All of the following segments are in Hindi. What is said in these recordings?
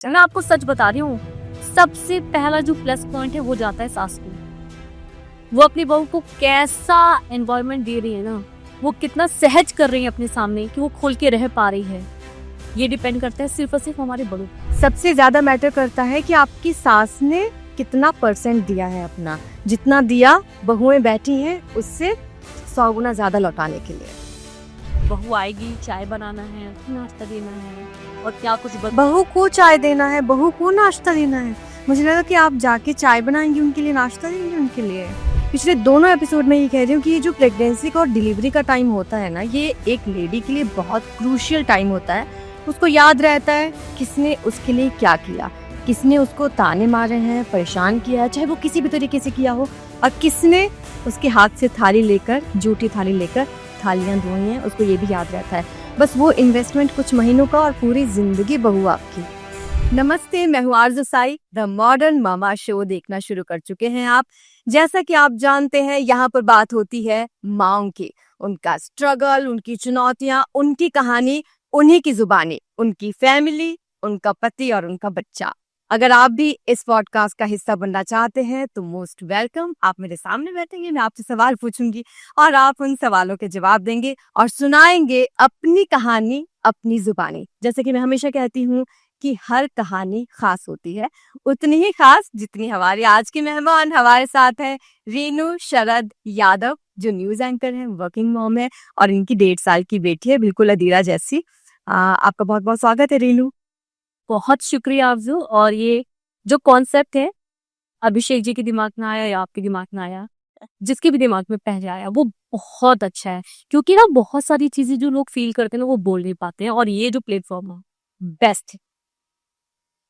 मैं आपको सच बता रही हूँ, सबसे पहला जो प्लस पॉइंट है वो जाता है सास को। वो अपनी बहू को कैसा एनवायरनमेंट दे रही है ना, वो कितना सहज कर रही है अपने सामने कि वो खोल के रह पा रही है। ये डिपेंड करता है सिर्फ और सिर्फ हमारे बड़ों पे। सबसे ज्यादा मैटर करता है कि आपकी सास ने कितना % दिया है अपना। जितना दिया बहुएं बैठी हैं उससे 100 गुना ज्यादा लौटाने के लिए। बहू आएगी, चाय बनाना है, नाश्ता देना है और क्या कुछ बहू को चाय देना है, बहू को नाश्ता देना है। मुझे लगा कि आप जाके चाय बनाएंगे उनके लिए, नाश्ता देंगे उनके लिए। पिछले दोनों एपिसोड में ये कह रही हूँ कि ये जो प्रेगनेंसी का और डिलीवरी का टाइम होता है ना, ये एक लेडी के लिए बहुत क्रूशियल टाइम होता है। उसको याद रहता है किसने उसके लिए क्या किया, किसने उसको ताने मारे हैं, परेशान किया है, चाहे वो किसी भी तरीके से किया हो, और किसने उसके हाथ से थाली लेकर, जूठी थाली लेकर थालियां धोई हैं, उसको ये भी याद रहता है। बस वो इन्वेस्टमेंट कुछ महीनों का और पूरी जिंदगी बहू आपकी। नमस्ते, मैं हूँ Arzoo Sai. The modern mama show देखना शुरू कर चुके हैं आप। जैसा कि आप जानते हैं, यहाँ पर बात होती है माँओं की, उनका स्ट्रगल, उनकी चुनौतियाँ, उनकी कहानी, उन्हीं की जुबानी, उनकी फैमिली, उनका पति और उनका बच्चा। अगर आप भी इस पॉडकास्ट का हिस्सा बनना चाहते हैं तो मोस्ट वेलकम। आप मेरे सामने बैठेंगे, मैं आपसे सवाल पूछूंगी और आप उन सवालों के जवाब देंगे और सुनाएंगे अपनी कहानी अपनी जुबानी। जैसे कि मैं हमेशा कहती हूँ कि हर कहानी खास होती है, उतनी ही खास जितनी हमारी आज की मेहमान हमारे साथ है रीनू शरद यादव, जो न्यूज एंकर है, वर्किंग मॉम है और इनकी 1.5 साल की बेटी है, बिल्कुल अदीरा जैसी। आपका बहुत बहुत स्वागत है रीनू। बहुत शुक्रिया आरज़ू। और ये जो कॉन्सेप्ट है, अभिषेक जी के दिमाग में आया या आपके दिमाग में आया, जिसके भी दिमाग में पहले आया, वो बहुत अच्छा है। क्योंकि ना बहुत सारी चीजें जो लोग फील करते हैं ना, वो बोल नहीं पाते हैं, और ये जो प्लेटफॉर्म है बेस्ट है।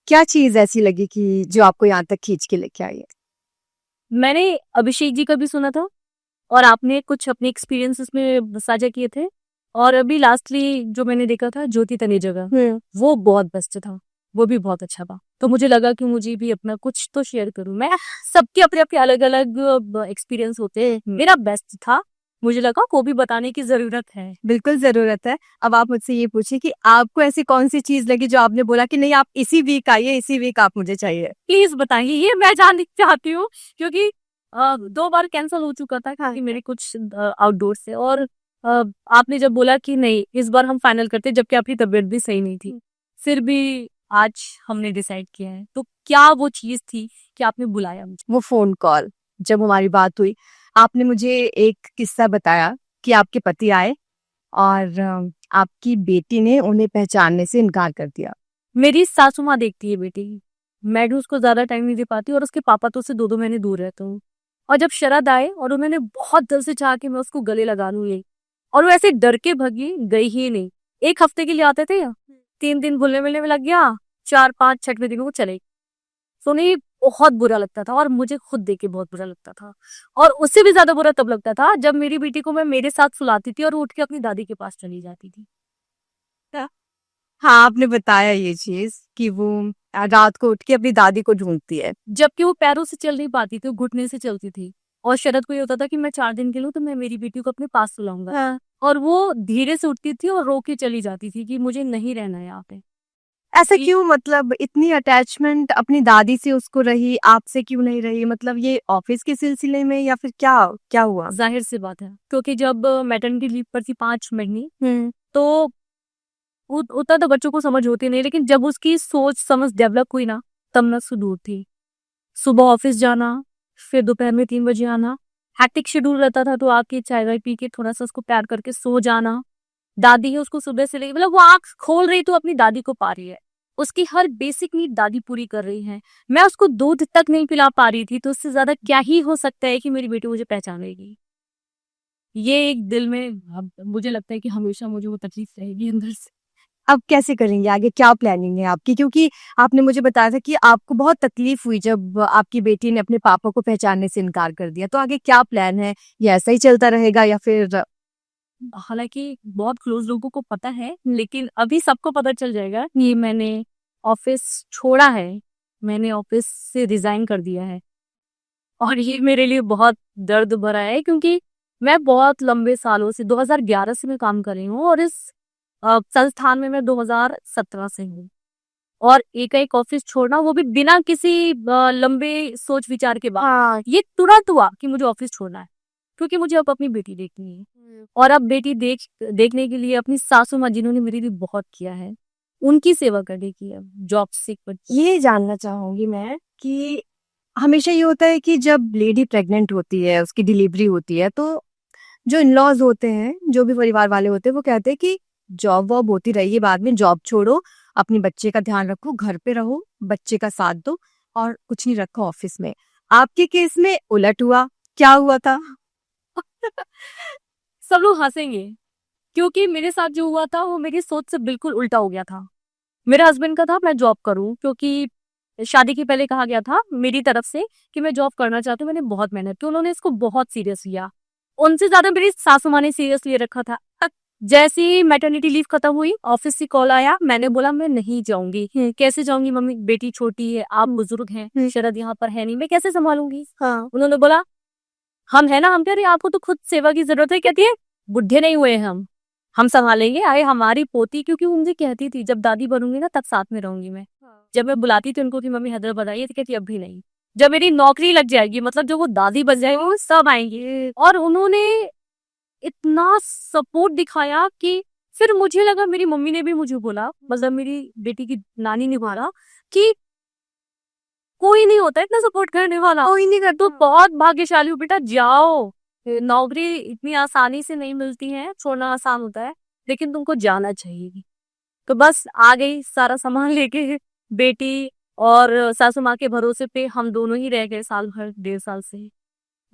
क्या चीज ऐसी लगी कि जो आपको यहाँ तक खींच के लेके आई है? मैंने अभिषेक जी का भी सुना था और आपने कुछ अपने एक्सपीरियंसेस में साझा किए थे, और अभी लास्टली जो मैंने देखा था ज्योति तनेजा, वो बहुत बेस्ट था, वो भी बहुत अच्छा था। तो मुझे लगा कि मुझे भी अपना कुछ तो शेयर करूं मैं। सबके अपने अपने अलग अलग एक्सपीरियंस होते हैं, मेरा बेस्ट था, मुझे लगा को भी बताने की जरूरत है। बिल्कुल जरूरत है। अब आप मुझसे ये पूछिए कि आपको ऐसी कौन सी चीज लगी जो आपने बोला कि नहीं, आप इसी वीक आइए, इसी वीक आप मुझे चाहिए। प्लीज बताइए, ये मैं जानना चाहती हूँ, क्योंकि 2 बार कैंसिल हो चुका था क्योंकि मेरे कुछ आउटडोर से, और आपने जब बोला कि नहीं इस बार हम फाइनल करते, जबकि आपकी तबीयत भी सही नहीं थी, फिर भी आज हमने डिसाइड किया है। तो क्या वो चीज थी कि आपने बुलाया मुझे? वो फोन कॉल, जब हमारी बात हुई, आपने मुझे एक किस्सा बताया कि आपके पति आए और आपकी बेटी ने उन्हें पहचानने से इनकार कर दिया। मेरी सासू माँ देखती है बेटी, मैं भी उसको ज्यादा टाइम नहीं दे पाती, और उसके पापा तो उससे 2-2 महीने दूर रहते हूँ। और जब शरद आए और उन्होंने बहुत दिल से चाहा कि मैं उसको गले लगा लूं, ये, और वो ऐसे डर के भगी, गई ही नहीं। 1 हफ्ते के लिए आते थे, 3 दिन घुलने मिलने में लग गया, 4-5 छठवें दिन वो चले। तो उन्हें बहुत बुरा लगता था और मुझे खुद देख के बहुत बुरा लगता था, और उससे भी ज्यादा बुरा तब लगता था जब मेरी बेटी को मैं मेरे साथ सुलाती थी और वो उठ के अपनी दादी के पास चली जाती थी। हाँ, आपने बताया ये चीज कि वो रात को उठ के अपनी दादी को ढूंढती है। जबकि वो पैरों से चल नहीं पाती थी, वो घुटने से चलती थी। और शरद को ये होता था कि मैं 4 दिन के लिए तो मैं मेरी बेटी को अपने पास सुलाऊंगा। हाँ। और वो धीरे से उठती थी और रो के चली जाती थी कि मुझे नहीं रहना है यहाँ पे। ऐसा क्यों? मतलब इतनी अटैचमेंट अपनी दादी से उसको रही, आपसे क्यों नहीं रही? मतलब ये ऑफिस के सिलसिले में या फिर क्या क्या हुआ? जाहिर सी बात है, क्योंकि जब मैटरनिटी लीव पर थी 5 महीने, तो उतना तो बच्चों को समझ होती नहीं, लेकिन जब उसकी सोच समझ डेवलप हुई ना, तब मैं उससे दूर थी। सुबह ऑफिस जाना, फिर दोपहर में 3 बजे आना, हैक्टिक शेड्यूल रहता था, तो आके चाय वाय पी के थोड़ा सा उसको प्यार करके सो जाना। दादी है, उसको सुबह से लेके, मतलब वो आंख खोल रही तो अपनी दादी को पा रही है, उसकी हर बेसिक नीड दादी पूरी कर रही है। मैं उसको दूध तक नहीं पिला पा रही थी, तो उससे ज्यादा क्या ही हो सकता है कि मेरी बेटी मुझे पहचानेगी। ये एक दिल में, अब मुझे लगता है कि हमेशा मुझे वो तकलीफ रहेगी अंदर से। अब कैसे करेंगे आगे? क्या प्लानिंग है आपकी? क्योंकि आपने मुझे बताया था कि आपको बहुत तकलीफ हुई जब आपकी बेटी ने अपने पापा को पहचानने से इनकार कर दिया। तो आगे क्या प्लान है? ये ऐसा ही चलता रहेगा या फिर? हालांकि बहुत क्लोज लोगों को पता है, लेकिन अभी सबको पता चल जाएगा कि मैंने ऑफिस छोड़ा है, मैंने ऑफिस से रिजाइन कर दिया है। और ये मेरे लिए बहुत दर्द भरा है, क्योंकि मैं बहुत लंबे सालों से 2011 से मैं काम कर रही हूँ, और इस संस्थान में मैं 2017 से हूँ। और एक ऑफिस छोड़ना, वो भी बिना किसी लंबे सोच विचार के बाद। हाँ। ये तुरंत हुआ कि मुझे ऑफिस छोड़ना है, क्योंकि मुझे अब अपनी बेटी देखनी है। और अब बेटी देखने के लिए अपनी सासू माँ, जिन्होंने मेरे लिए बहुत किया है, उनकी सेवा करने की है, जॉब सिक पर। ये जानना चाहूंगी मैं कि हमेशा ये होता है कि जब लेडी प्रेग्नेंट होती है, उसकी डिलीवरी होती है, तो जो इन-लॉज होते हैं, जो भी परिवार वाले होते हैं, वो कहते हैं कि जॉब वॉब होती रहेगी, बाद में जॉब छोड़ो, अपने बच्चे का ध्यान रखो, घर पे रहो, बच्चे का साथ दो और कुछ नहीं रखो ऑफिस में। आपके केस में उलट हुआ, क्या हुआ था? सब लोग हंसेंगे, क्योंकि मेरे साथ जो हुआ था वो मेरी सोच से बिल्कुल उल्टा हो गया था। मेरे हस्बैंड का था मैं जॉब करूं, क्योंकि शादी के पहले कहा गया था मेरी तरफ से कि मैं जॉब करना चाहती हूँ। मैंने बहुत मेहनत की, उन्होंने इसको बहुत सीरियस लिया। उनसे ज्यादा मेरी सासू माँ ने सीरियस लिए रखा था। जैसे ही मैटरनिटी लीव खत्म हुई, ऑफिस से कॉल आया, मैंने बोला मैं नहीं जाऊंगी। कैसे जाऊंगी मम्मी, बेटी छोटी है, आप बुजुर्ग हैं, शरद यहाँ पर है नहीं, मैं कैसे संभालूंगी। हाँ। उन्होंने बोला हम है ना, हम कह रहे आपको तो खुद सेवा की जरूरत है। कहती है बुढ़े नहीं हुए हम संभालेंगे। आए हमारी पोती, क्योंकि वो मुझे कहती थी जब दादी बनूंगी ना तब साथ में रहूंगी मैं। जब मैं बुलाती थी उनको कि मम्मी हैदराबाद आइए, तो कहती अभी नहीं, जब मेरी नौकरी लग जाएगी, मतलब जो वो दादी बन जाएगी, वो सब आएंगे। और उन्होंने इतना सपोर्ट दिखाया कि फिर मुझे लगा, मेरी मम्मी ने भी मुझे बोला, मतलब मेरी बेटी की नानी ने बोला कि कोई नहीं होता इतना सपोर्ट करने वाला, कोई नहीं करता। तो बहुत भाग्यशाली हो बेटा, जाओ। नौकरी इतनी आसानी से नहीं मिलती है, छोड़ना आसान होता है, लेकिन तुमको जाना चाहिए। तो बस आ गई सारा सामान लेके, बेटी और सासू माँ के भरोसे पे हम दोनों ही रह गए साल भर, 1.5 साल से।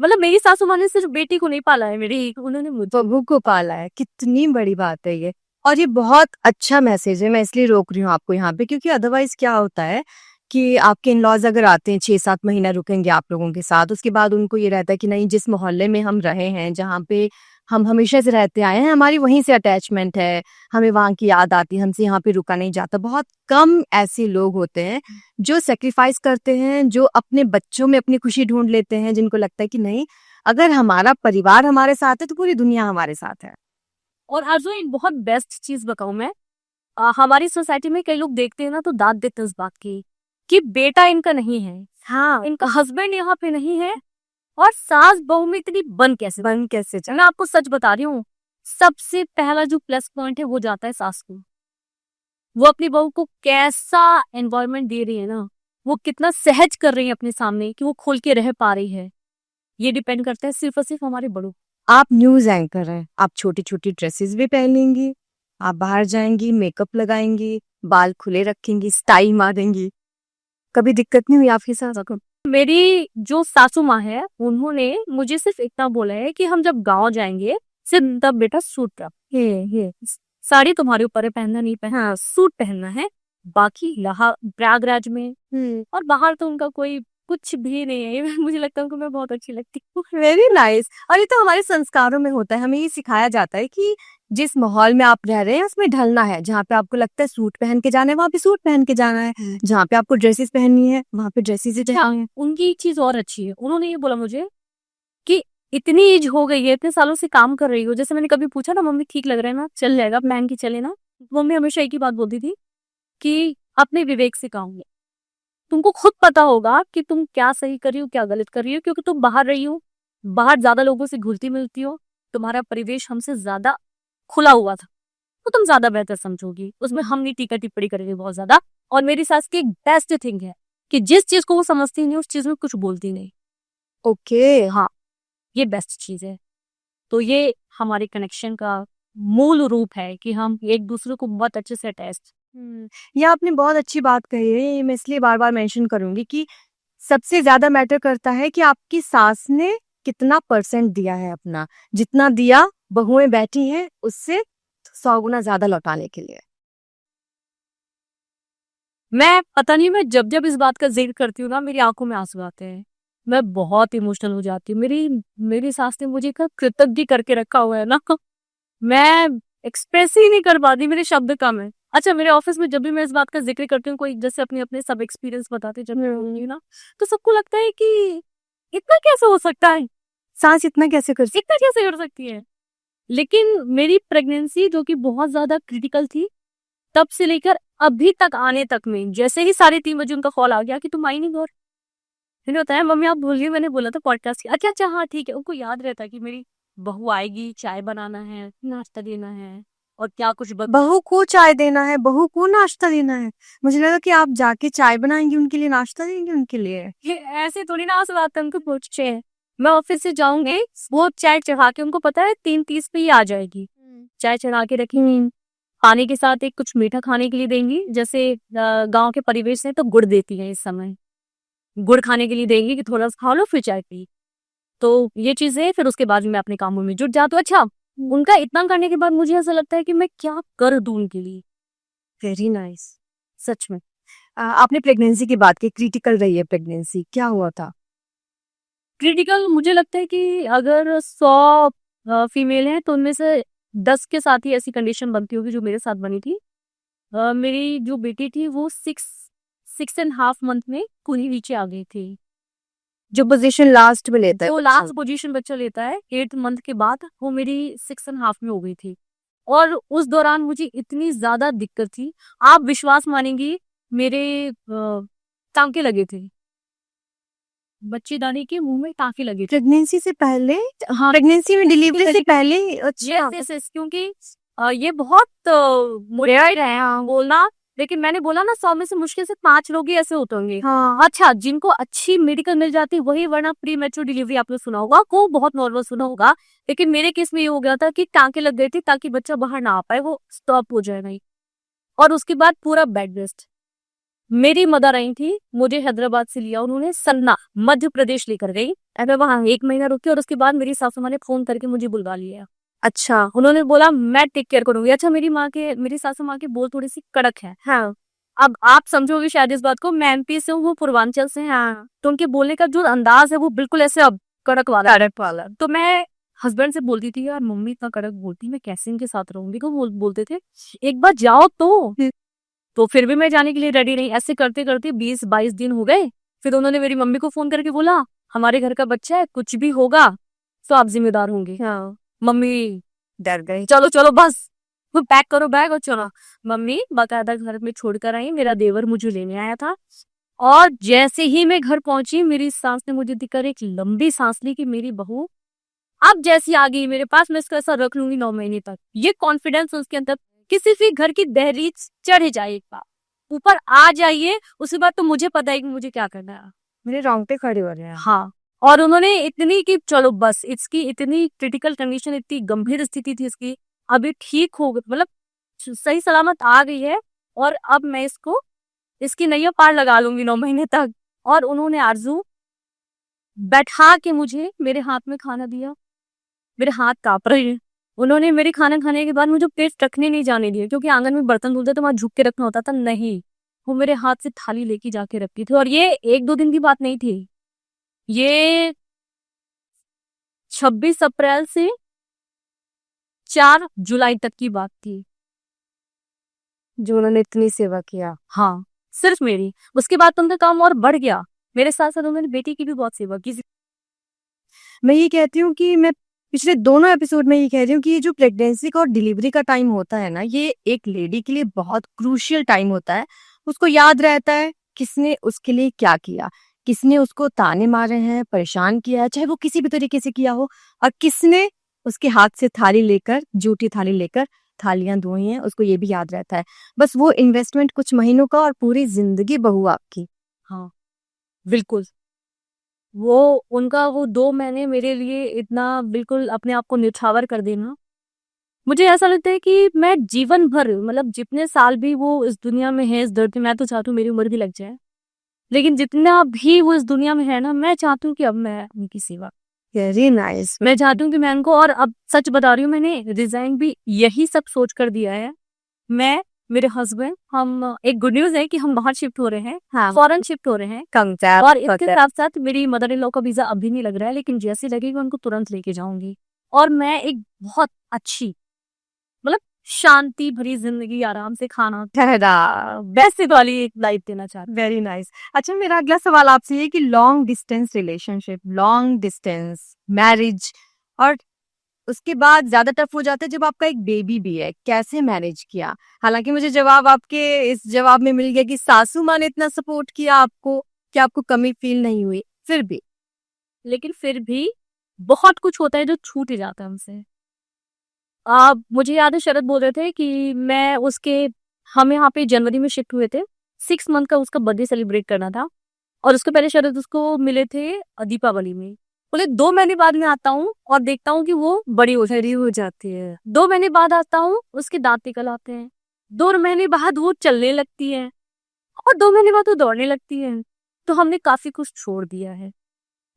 मतलब मेरी सासू माँ ने सिर्फ बेटी को नहीं पाला है, मेरी उन्होंने मुझे। बहू को पाला है, कितनी बड़ी बात है ये। और ये बहुत अच्छा मैसेज है, मैं इसलिए रोक रही हूँ आपको यहाँ पे, क्योंकि अदरवाइज क्या होता है कि आपके इन-लॉज अगर आते हैं 6-7 महीना रुकेंगे आप लोगों के साथ, उसके बाद उनको ये रहता है कि नहीं, जिस मोहल्ले में हम रहे हैं, जहाँ पे हम हमेशा से रहते आए हैं, हमारी वहीं से अटैचमेंट है, हमें वहाँ की याद आती है, हमसे यहाँ पे रुका नहीं जाता। बहुत कम ऐसे लोग होते हैं जो सेक्रीफाइस करते हैं, जो अपने बच्चों में अपनी खुशी ढूंढ लेते हैं, जिनको लगता है कि नहीं, अगर हमारा परिवार हमारे साथ है तो पूरी दुनिया हमारे साथ है। और आरज़ू एक बहुत बेस्ट चीज बताऊं मैं, हमारी सोसाइटी में कई लोग देखते हैं ना तो दाद देते हैं इस बात की कि बेटा इनका नहीं है, हाँ, इनका हस्बैंड यहाँ पे नहीं है, और सास बहू में इतनी बन कैसे मैं आपको सच बता रही हूँ, सबसे पहला जो प्लस पॉइंट है वो जाता है सास को। वो अपनी बहू को कैसा एनवायरनमेंट दे रही है ना, वो कितना सहज कर रही है अपने सामने कि वो खोल के रह पा रही है, ये डिपेंड करता है सिर्फ और सिर्फ हमारे बड़ों। आप न्यूज़ एंकर हैं, आप छोटी-छोटी ड्रेसेस भी पहनेंगी, आप बाहर जाएँगी, मेकअप लगाएँगी, बाल खुले रखेंगी, स्टाइल मारेंगी। कभी दिक्कत नहीं हुई आपके साथ? मेरी जो सासू माँ है, उन्होंने मुझे सिर्फ इतना बोला है कि हम जब गांव जाएंगे सिर्फ तब बेटा सूट रख, ये साड़ी तुम्हारे ऊपर है, पहनना नहीं पहनना, हाँ, सूट पहनना है। बाकी प्रयागराज में और बाहर तो उनका कोई कुछ भी नहीं है। मुझे लगता है उनको मैं बहुत अच्छी लगती हूँ। Very nice. और ये तो हमारे संस्कारों में होता है, हमें ये सिखाया जाता है कि जिस माहौल में आप रह रहे हैं उसमें ढलना है। जहाँ पे आपको लगता है सूट पहन के जाना है, वहाँ पे सूट पहन के जाना है। जहाँ पे आपको ड्रेसेस पहननी है, वहाँ पे ड्रेसेस ही पहननी है। उनकी एक चीज और अच्छी है, उन्होंने ये बोला मुझे कि इतनी एज हो गई है, इतने सालों से काम कर रही हो, जैसे मैंने कभी पूछा ना मम्मी ठीक लग रहा है ना, चल जाएगा, पहन के चले ना, मम्मी हमेशा एक ही बात बोलती थी कि अपने विवेक से काम लो, तुमको खुद पता होगा कि तुम क्या सही कर रही हो क्या गलत कर रही हो, क्योंकि तुम बाहर रही हो, बाहर ज्यादा लोगों से घुलती मिलती हो, तुम्हारा परिवेश हमसे ज्यादा खुला हुआ था, तो तुम ज्यादा बेहतर समझोगी, उसमें हम नहीं टीका टिप्पणी करेंगे बहुत ज्यादा। और मेरी सास की एक बेस्ट थिंग है कि जिस चीज को वो समझती नहीं उस चीज में कुछ बोलती नहीं। ओके। हाँ, ये बेस्ट चीज है। तो ये हमारे कनेक्शन का मूल रूप है कि हम एक दूसरे को बहुत अच्छे से अटैच। ये आपने बहुत अच्छी बात कही है, ये मैं इसलिए बार-बार मेंशन करूँगी कि सबसे ज़्यादा मैटर करता है कि आपकी सास ने कितना परसेंट दिया है अपना। जितना दिया बहुएँ बैठी हैं, उससे 100 गुना ज़्यादा लौटाने के लिए। मैं पता नहीं, मैं जब जब इस बात का जिक्र करती हूँ ना मेरी आंखों में आंसू आते हैं, मैं बहुत इमोशनल हो जाती हूँ। मेरी सास ने मुझे इतना कृतज्ञ करके रखा हुआ है ना, मैं एक्सप्रेस ही नहीं कर पाती, मेरे शब्द कम है। अच्छा, मेरे ऑफिस में जब भी मैं इस बात का जिक्र करती हूँ, कोई जैसे अपने अपने सब एक्सपीरियंस बताते जब मैं बोलूंगी ना, तो सबको लगता है कि इतना कैसे हो सकता है, सास इतना कैसे कर सकती? इतना कैसे कर सकती है। लेकिन मेरी प्रेगनेंसी जो कि बहुत ज्यादा क्रिटिकल थी, तब से लेकर अभी तक आने तक में जैसे ही 3:30 बजे उनका कॉल आ गया कि तुम आई नहीं घर, मैंने बताया मम्मी आप बोलिए, मैंने बोला था पॉडकास्ट की। अच्छा अच्छा हाँ ठीक है। उनको याद रहता है कि मेरी बहू आएगी, चाय बनाना है, नाश्ता देना है और क्या कुछ बहू को चाय देना है, बहू को नाश्ता देना है। मुझे लगा कि आप जाके चाय बनाएंगी उनके लिए, नाश्ता देंगे उनके लिए। ये ऐसे थोड़ी ना आस बात है, उनको पूछते हैं। मैं ऑफिस से जाऊंगी, वो चाय चढ़ा के, उनको पता है 3:30 पे ही आ जाएगी, चाय चढ़ा के रखेंगी, पानी के साथ एक कुछ मीठा खाने के लिए देंगी। जैसे गांव के परिवेश से तो गुड़ देती है, इस समय गुड़ खाने के लिए देंगी कि थोड़ा सा खा लो फिर चाय पी। तो ये चीजें, फिर उसके बाद मैं अपने कामों में जुट जाती हूँ। अच्छा, उनका इतना करने के बाद मुझे ऐसा लगता है कि मैं क्या कर दूं उनके लिए। Very nice. सच में आपने प्रेगनेंसी की बात की, क्रिटिकल रही है प्रेगनेंसी, क्या हुआ था? क्रिटिकल मुझे लगता है कि अगर 100 फीमेल हैं तो उनमें से 10 के साथ ही ऐसी कंडीशन बनती होगी जो मेरे साथ बनी थी। मेरी जो बेटी थी वो 6.5 मंथ में पूरी नीचे आ गई थी। जो पोजीशन लास्ट में लेता है, जो लास्ट पोजीशन बच्चा लेता है 8th मंथ के बाद, वो मेरी 6.5 में हो गई थी। और उस दौरान मुझे इतनी ज्यादा दिक्कत थी, आप विश्वास मानेंगी, मेरे टांके लगे थे, बच्चेदानी के मुंह में टांके लगे थे। प्रेगनेंसी से पहले? हाँ, प्रेगनेंसी में, डिलीवरी से पहले? अच्छा। यस क्योंकि ये बहुत रेयर है बोलना, लेकिन मैंने बोला ना 100 में से मुश्किल से 5 लोग ही ऐसे होते होंगे। हाँ। अच्छा, जिनको अच्छी मेडिकल मिल जाती वही, वरना प्री मैच्योर डिलीवरी आपने सुना होगा, को बहुत नॉर्मल सुना होगा, लेकिन मेरे केस में ये हो गया था कि टांके लग गए थे ताकि बच्चा बाहर ना आ पाए, वो स्टॉप हो जाए नहीं। और उसके बाद पूरा बेड रेस्ट। मेरी मदर आई थी, मुझे हैदराबाद से लिया उन्होंने, सन्ना मध्य प्रदेश लेकर गई। मैं वहां 1 महीना रुकी और उसके बाद मेरी सासू माँ ने फोन करके मुझे बुलवा लिया। अच्छा। उन्होंने बोला मैं टेक केयर करूंगी। अच्छा, मेरी सासू माँ की बोल थोड़ी सी कड़क है। हाँ। अब आप समझोगे शायद इस बात को, मैं एमपी से हूँ, वो पूर्वांचल से हैं। हाँ। तो उनके बोलने का जो अंदाज है वो बिल्कुल ऐसे अब कड़क वाला। तो मैं हस्बैंड से बोलती थी यार मम्मी इतना कड़क बोलती, मैं कैसे इनके साथ रहूंगी। तो बोलते थे एक बार जाओ तो फिर भी मैं जाने के लिए रेडी नहीं। ऐसे करते करते 20-22 दिन हो गए। फिर उन्होंने मेरी मम्मी को फोन करके बोला हमारे घर का बच्चा है, कुछ भी होगा तो आप जिम्मेदार होंगे। हाँ। मम्मी डर गई। चलो चलो बस, वो पैक करो बैग और चलो। मम्मी बाकायदा घर में छोड़कर आई, मेरा देवर मुझे लेने आया था। और जैसे ही मैं घर पहुंची, मेरी सास ने मुझे दिखकर एक लंबी सांस ली कि मेरी बहू अब जैसी आ गई मेरे पास, मैं इसको ऐसा रख लूंगी 9 महीने तक। ये कॉन्फिडेंस उसके अंदर, किसी भी घर की दहलीज चढ़ जाए एक बार, ऊपर आ जाइए, उसके बाद तो मुझे पता है कि मुझे क्या करना है। मेरे रोंगटे खड़े हो रहे हैं। हाँ, और उन्होंने इतनी कि चलो बस, इसकी इतनी क्रिटिकल कंडीशन, इतनी गंभीर स्थिति थी इसकी, अभी ठीक हो गई, मतलब सही सलामत आ गई है। और अब मैं इसकी नैया पार लगा लूंगी 9 महीने तक। और उन्होंने आरजू बैठा के मुझे मेरे हाथ में खाना दिया, मेरे हाथ कांप रहे हैं। उन्होंने मेरे खाना खाने के बाद मुझे प्लेट रखने नहीं जाने दिए, क्योंकि आंगन में बर्तन धुलते तो वहां झुक के रखना होता था, नहीं, वो मेरे हाथ से थाली लेके जाके रखती थी। और ये 1-2 दिन की बात नहीं थी, ये 26 अप्रैल से 4 जुलाई तक की बात थी जो उन्होंने इतनी सेवा किया। हाँ, सिर्फ मेरी। उसके बाद तो उनका काम और बढ़ गया, मेरे साथ साथ उन्होंने बेटी की भी बहुत सेवा की। मैं ये कहती हूँ कि मैं पिछले दोनों एपिसोड में ये कह रही हूँ कि ये जो प्रेगनेंसी का और डिलीवरी का टाइम होता है ना, ये एक लेडी के लिए बहुत क्रूशियल टाइम होता है। उसको याद रहता है किसने उसके लिए क्या किया, किसने उसको ताने मारे हैं, परेशान किया है, चाहे वो किसी भी तरीके से किया हो, और किसने उसके हाथ से थाली लेकर, जूठी थाली लेकर थालियां धोई हैं, उसको ये भी याद रहता है। बस वो इन्वेस्टमेंट कुछ महीनों का और पूरी जिंदगी बहू आपकी। हाँ बिल्कुल, वो उनका वो 2 महीने मेरे लिए इतना बिल्कुल अपने आप को न्यौछावर कर देना, मुझे ऐसा लगता है कि मैं जीवन भर, मतलब जितने साल भी वो इस दुनिया में है, इस धरती, मैं तो चाहती हूँ मेरी उम्र भी लग जाए, लेकिन जितना भी वो इस दुनिया में है ना, मैं चाहती हूँ कि अब मैं उनकी सेवा। Very nice. मैं चाहती हूँ कि मैं उनको, और अब सच बता रही हूँ, मैंने रिजाइन भी यही सब सोच कर दिया है। मैं, मेरे हस्बैंड, हम, एक गुड न्यूज है कि हम बाहर शिफ्ट हो रहे हैं, हाँ। फॉरेन शिफ्ट हो रहे हैं। और इसके साथ साथ मेरी मदर इन लॉ का वीजा अभी नहीं लग रहा है, लेकिन जैसे लगेगा उनको तुरंत लेके जाऊंगी। और मैं एक बहुत अच्छी, मतलब शांति भरी जिंदगी, आराम से खाना बेस्ट वाली एक लाइफ देना चाहती हूँ। Very nice. अच्छा, मेरा अगला सवाल आपसे ये कि long distance relationship, long distance marriage और उसके बाद ज्यादा टफ हो जाता है जब आपका एक बेबी भी है, कैसे मैनेज किया? हालांकि मुझे जवाब आपके इस जवाब में मिल गया कि सासू माँ ने इतना सपोर्ट किया आपको कि आपको कमी फील नहीं हुई, फिर भी लेकिन फिर भी बहुत कुछ होता है जो छूट ही जाता है हमसे। मुझे याद है शरद बोल रहे थे कि मैं उसके हम यहाँ पे जनवरी में शिफ्ट हुए थे, 6 मंथ का उसका बर्थडे सेलिब्रेट करना था और उसके पहले शरद उसको मिले थे दीपावली में। बोले 2 महीने बाद मैं आता हूँ और देखता हूँ कि वो बड़ी हो जाती है। 2 महीने बाद आता हूँ, उसके दांत निकल आते हैं। 2 महीने बाद वो चलने लगती है और 2 महीने बाद वो दौड़ने लगती है। तो हमने काफी कुछ छोड़ दिया है।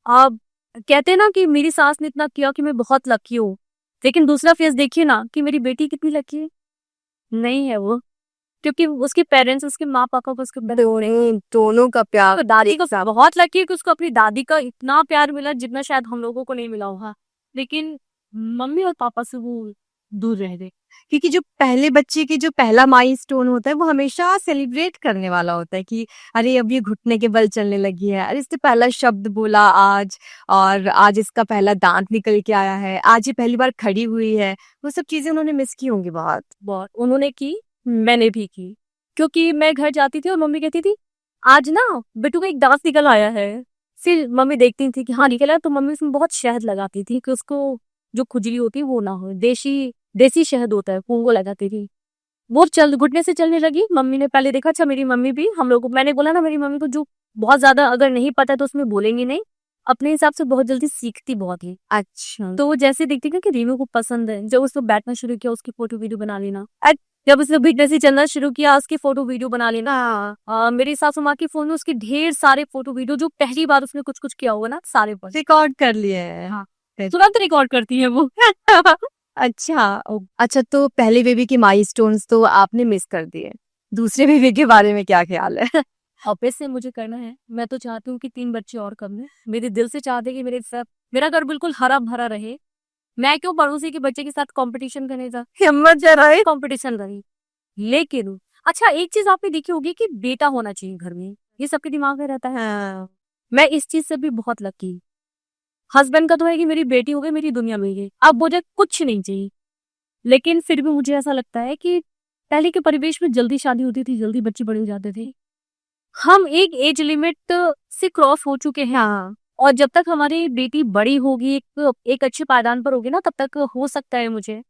अब कहते हैं ना कि मेरी सास ने इतना किया कि मैं बहुत लकी हूँ, लेकिन दूसरा फेस देखिए ना कि मेरी बेटी कितनी लकी है। नहीं है वो, क्योंकि उसके पेरेंट्स, उसके माँ पापा को, उसके दोनों का प्यार तो दादी को बहुत लकी है कि उसको अपनी दादी का इतना प्यार मिला जितना शायद हम लोगों को नहीं मिला होगा। लेकिन मम्मी और पापा से वो दूर रह गए। क्योंकि जो पहले बच्चे की जो पहला माइलस्टोन होता है वो हमेशा सेलिब्रेट करने वाला होता है कि अरे अब ये घुटने के बल चलने लगी है, अरे इसने पहला शब्द बोला आज, और आज इसका पहला दांत निकल के आया है, आज ये पहली बार खड़ी हुई है। वो सब चीजें उन्होंने मिस की होंगी बहुत। बहुत उन्होंने की, मैंने भी की। क्योंकि मैं घर जाती थी और मम्मी कहती थी आज ना बेटू का एक दांत निकल आया है। फिर मम्मी देखती थी कि हाँ निकला, तो मम्मी उसमें बहुत शहद लगाती थी कि उसको जो खुजली होती है वो ना हो। देसी शहद होता है, वो लगाती थी। वो घुटने से चलने लगी। मम्मी ने पहले देखा, अच्छा मेरी मम्मी भी हम लोग, मैंने बोला ना मेरी मम्मी को जो बहुत ज्यादा अगर नहीं पता है तो उसमें बोलेंगी नहीं, अपने हिसाब से बहुत जल्दी सीखती बहुत है। अच्छा, तो वो जैसे देखती ना कि रीनू को पसंद है, जब उसको बैठना शुरू किया उसकी फोटो वीडियो बना लेना। जब उसने बिगनर से चलना शुरू किया उसकी फोटो वीडियो बना लेना। मेरी सासू माँ के फोन में उसके ढेर सारे फोटो वीडियो, जो पहली बार उसने कुछ कुछ किया होगा ना सारे रिकॉर्ड कर लिए हैं। हाँ, तुरंत रिकॉर्ड करती है वो। अच्छा, तो पहले बेबी की माइलस्टोन्स तो आपने मिस कर दिए, दूसरे बेबी के बारे में क्या ख्याल है? ऑब्वियसली मुझे करना है। मैं तो चाहती हूँ कि 3 बच्चे और कम है। मेरे दिल से चाहते कि मेरा घर बिल्कुल हरा भरा रहे। मैं क्यों पड़ोसी के बच्चे के साथ कंपटीशन करने जा, हिम्मत जरा है। कंपटीशन रही। लेकिन अच्छा एक चीज आपने देखी होगी कि बेटा होना चाहिए घर में, ये सबके दिमाग में रहता है। हाँ। मैं इस चीज से भी बहुत लकी। हस्बैंड का तो है कि मेरी बेटी हो गई, मेरी दुनिया मिल गई, अब मुझे कुछ नहीं चाहिए। लेकिन फिर भी मुझे ऐसा लगता है कि पहले के परिवेश में जल्दी शादी होती थी, जल्दी बच्चे बड़े हो जाते थे। हम एक एज लिमिट से क्रॉस हो चुके हैं। हाँ, और जब तक हमारी बेटी बड़ी होगी, एक अच्छे पायदान पर होगी ना, तब तक हो सकता है मुझे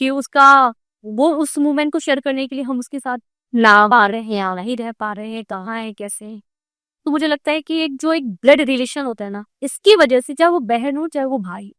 कि उसका वो उस मूवमेंट को शेयर करने के लिए हम उसके साथ ना पा रहे हैं या नहीं रह पा रहे हैं, कहाँ है कैसे। तो मुझे लगता है कि एक ब्लड रिलेशन होता है ना, इसकी वजह से चाहे वो बहन हो चाहे वो भाई,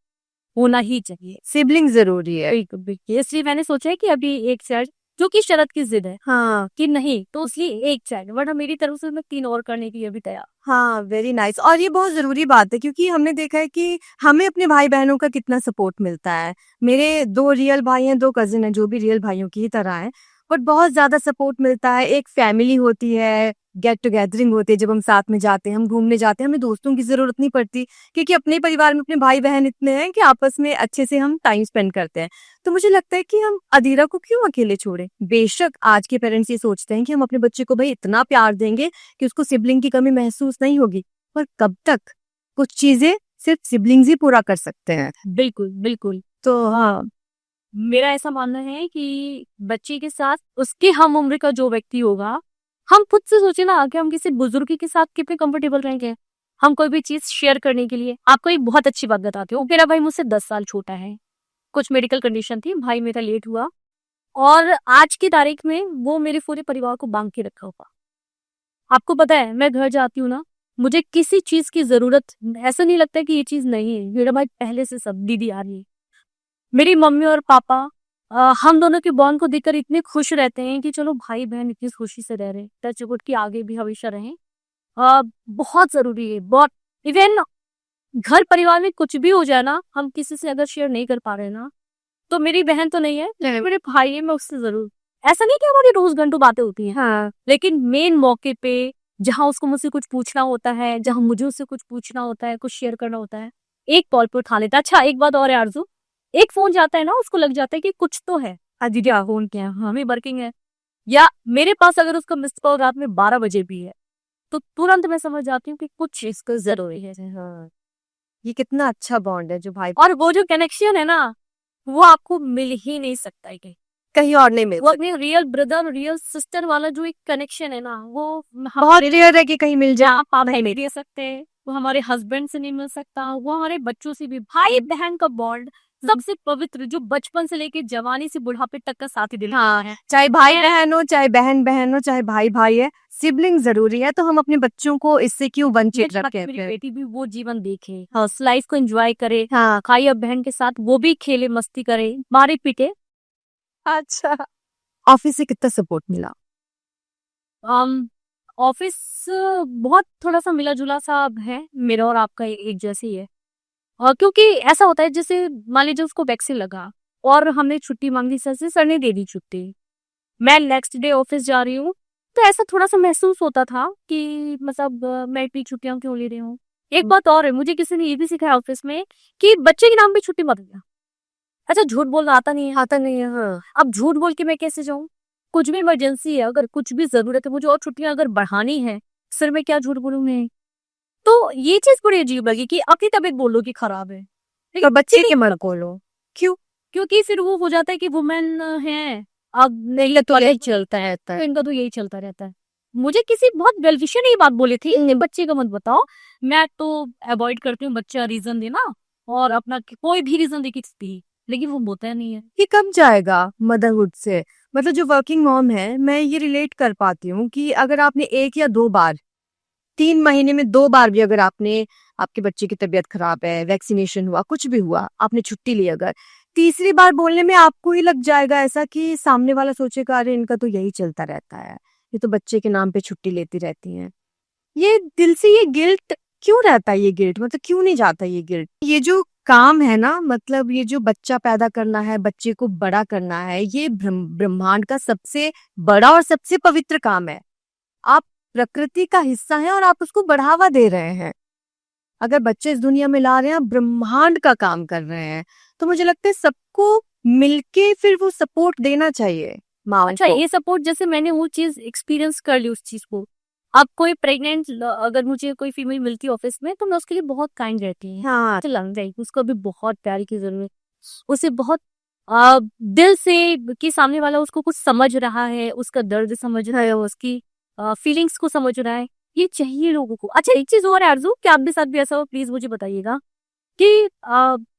होना ही चाहिए। सिबलिंग जरूरी है। बिल्कुल बिल्कुल। इसलिए मैंने सोचा है कि अभी एक चाइल्ड, जो कि शरद की जिद है हाँ कि नहीं, तो इसलिए एक चाइल्ड, वरना मेरी तरफ से मैं 3 और करने की अभी तैयार। हाँ, वेरी नाइस। और ये बहुत जरूरी बात है क्योंकि हमने देखा है कि हमें अपने भाई बहनों का कितना सपोर्ट मिलता है। मेरे 2 रियल भाई हैं, 2 कजिन हैं जो भी रियल भाइयों की ही तरह हैं, बट बहुत ज्यादा सपोर्ट मिलता है। एक फैमिली होती है, गेट टुगेदरिंग होती है, जब हम साथ में जाते हैं, हम घूमने जाते हैं, हमें दोस्तों की जरूरत नहीं पड़ती क्योंकि अपने परिवार में अपने भाई बहन इतने हैं कि आपस में अच्छे से हम टाइम स्पेंड करते हैं। तो मुझे लगता है कि हम अदीरा को क्यों अकेले छोड़े। बेशक आज के पेरेंट्स ये सोचते हैं कि हम अपने बच्चे को भाई इतना प्यार देंगे कि उसको सिबलिंग की कमी महसूस नहीं होगी, पर कब तक? कुछ चीजें सिर्फ सिबलिंग्स ही पूरा कर सकते हैं। बिल्कुल बिल्कुल। तो हाँ, मेरा ऐसा मानना है कि बच्चे के साथ उसके हम उम्र का जो व्यक्ति होगा, हम खुद से सोचे ना कि हम किसी बुजुर्ग के साथ कितने कंफर्टेबल रहेंगे। हम कोई भी चीज शेयर करने के लिए, आपको एक बहुत अच्छी बात बताती हूँ, मेरा भाई मुझसे 10 साल छोटा है। कुछ मेडिकल कंडीशन थी, भाई मेरा लेट हुआ और आज की तारीख में वो मेरे पूरे परिवार को बांध के रखा हुआ। आपको पता है मैं घर जाती हूँ ना, मुझे किसी चीज की जरूरत ऐसा नहीं लगता कि ये चीज नहीं है। मेरा भाई पहले से सब, दीदी आ रही है, मेरी मम्मी और पापा, हम दोनों के बॉन्ड को देखकर इतने खुश रहते हैं कि चलो भाई बहन इतनी खुशी से रह रहे हैं, टच वुड की आगे भी हमेशा रहें। बहुत जरूरी है, बहुत। इवन घर परिवार में कुछ भी हो जाए ना, हम किसी से अगर शेयर नहीं कर पा रहे ना, तो मेरी बहन तो नहीं है, मेरे भाई है, मैं उससे जरूर। ऐसा नहीं कि हमारी रोज घंटों बातें होती हैं, हाँ, लेकिन मेन मौके पे जहाँ उसको मुझसे कुछ पूछना होता है, जहाँ मुझे उससे कुछ पूछना होता है, कुछ शेयर करना होता है, एक कॉल पे उठा लेता है। अच्छा एक बात और है आरजू, एक फोन जाता है ना, उसको लग जाता है कि कुछ तो है, दीदी फोन क्या है, हमें वर्किंग है। या मेरे पास अगर उसका मिस्ड कॉल रात में 12 बजे भी है, तो तुरंत मैं समझ जाती हूँ कि कुछ इसको जरूरी है। हाँ, ये कितना अच्छा बॉन्ड है जो भाई। और वो जो कनेक्शन है ना, वो आपको मिल ही नहीं सकता है कहीं और नहीं वो मिलता। अपने रियल ब्रदर रियल सिस्टर वाला जो एक कनेक्शन है ना, वो बहुत रेयर है कि कहीं मिल जाए। आप नहीं दे सकते, वो हमारे हस्बैंड से नहीं मिल सकता, वो हमारे बच्चों से भी। भाई बहन का बॉन्ड सबसे पवित्र, जो बचपन से लेके जवानी से बुढ़ापे तक का साथी दिल है। चाहे भाई बहन हो, चाहे बहन बहन हो, चाहे भाई भाई है, सिबलिंग जरूरी है। तो हम अपने बच्चों को इससे क्यों वंचित रखें मेरी फिर? बेटी भी वो जीवन देखे, हाँ, लाइफ को एंजॉय करे, हाँ। भाई और बहन के साथ वो भी खेले मस्ती करे, मारे पीटे। अच्छा, ऑफिस से कितना सपोर्ट मिला? ऑफिस बहुत थोड़ा सा मिला जुला सा है, मेरा और आपका एक जैसे ही है। और क्योंकि ऐसा होता है, जैसे मान लीजिए उसको वैक्सीन लगा और हमने छुट्टी मांगी सर से, सर ने दे दी छुट्टी, मैं नेक्स्ट डे ऑफिस जा रही हूँ, तो ऐसा थोड़ा सा महसूस होता था कि मतलब मैं इतनी छुट्टियां क्यों ले रही हूँ। एक बात और है, मुझे किसी ने ये भी सिखाया ऑफिस में कि बच्चे के नाम पे छुट्टी मत लेना। अच्छा, झूठ बोलना आता नहीं है, आता नहीं है। हाँ। अब झूठ बोल के मैं कैसे जाऊं? कुछ भी इमरजेंसी है, अगर कुछ भी जरूरत है मुझे और छुट्टियां अगर बढ़ानी है, सिर में क्या झूठ बोलूं मैं? तो ये चीज बड़ी अजीब लगी कि अपनी तबीयत बोलो कि खराब है, तो बच्चे के मन को लो क्यों? क्योंकि फिर वो हो जाता है कि वुमेन है, अब नहीं तो यही चलता है। तो इनका तो यही चलता रहता है। मुझे किसी बहुत वेलविशर ने ये बात बोली थी, बच्चे का मत बताओ। मैं तो अवॉइड करती हूँ बच्चा रीजन देना, और अपना कोई भी रीजन दे दी, लेकिन वो बोलता नहीं है। ये कब जाएगा मदरहुड से? मतलब जो वर्किंग मॉम है, मैं ये रिलेट कर पाती हूँ कि अगर आपने एक या दो बार, 3 महीने में 2 बार भी अगर आपने, आपके बच्चे की तबीयत खराब है, वैक्सीनेशन हुआ, कुछ भी हुआ, आपने छुट्टी ली, अगर तीसरी बार बोलने में आपको ही लग जाएगा ऐसा कि सामने वाला सोचेगा अरे इनका तो यही चलता रहता है, ये तो बच्चे के नाम पे छुट्टी लेती रहती हैं। ये दिल से ये गिल्ट क्यों रहता है? ये गिल्ट मतलब क्यों नहीं जाता ये गिल्ट? ये जो काम है ना, मतलब ये जो बच्चा पैदा करना है, बच्चे को बड़ा करना है, ये ब्रह्मांड का सबसे बड़ा और सबसे पवित्र काम है। आप प्रकृति का हिस्सा हैं और आप उसको बढ़ावा दे रहे हैं। अगर बच्चे इस दुनिया में ला रहे हैं, आप ब्रह्मांड का काम कर रहे हैं, तो मुझे लगता है सबको मिलके फिर वो सपोर्ट देना चाहिए माँ अच्छा, को। ये सपोर्ट, जैसे मैंने वो चीज एक्सपीरियंस कर ली उस चीज को। अब कोई प्रेग्नेंट अगर मुझे कोई फीमेल मिलती है ऑफिस में, तो मैं उसके लिए बहुत काइंड रहती हूँ। हाँ। अच्छा लग जाएगी, उसको भी बहुत प्यार की जरूरत, उसे बहुत दिल से, कि सामने वाला उसको कुछ समझ रहा है, उसका दर्द समझ रहा है, उसकी फीलिंग्स को समझ रहा है, ये चाहिए लोगों को। अच्छा, एक चीज और है आरजू, कि आपके साथ भी ऐसा हो, प्लीज मुझे बताइएगा कि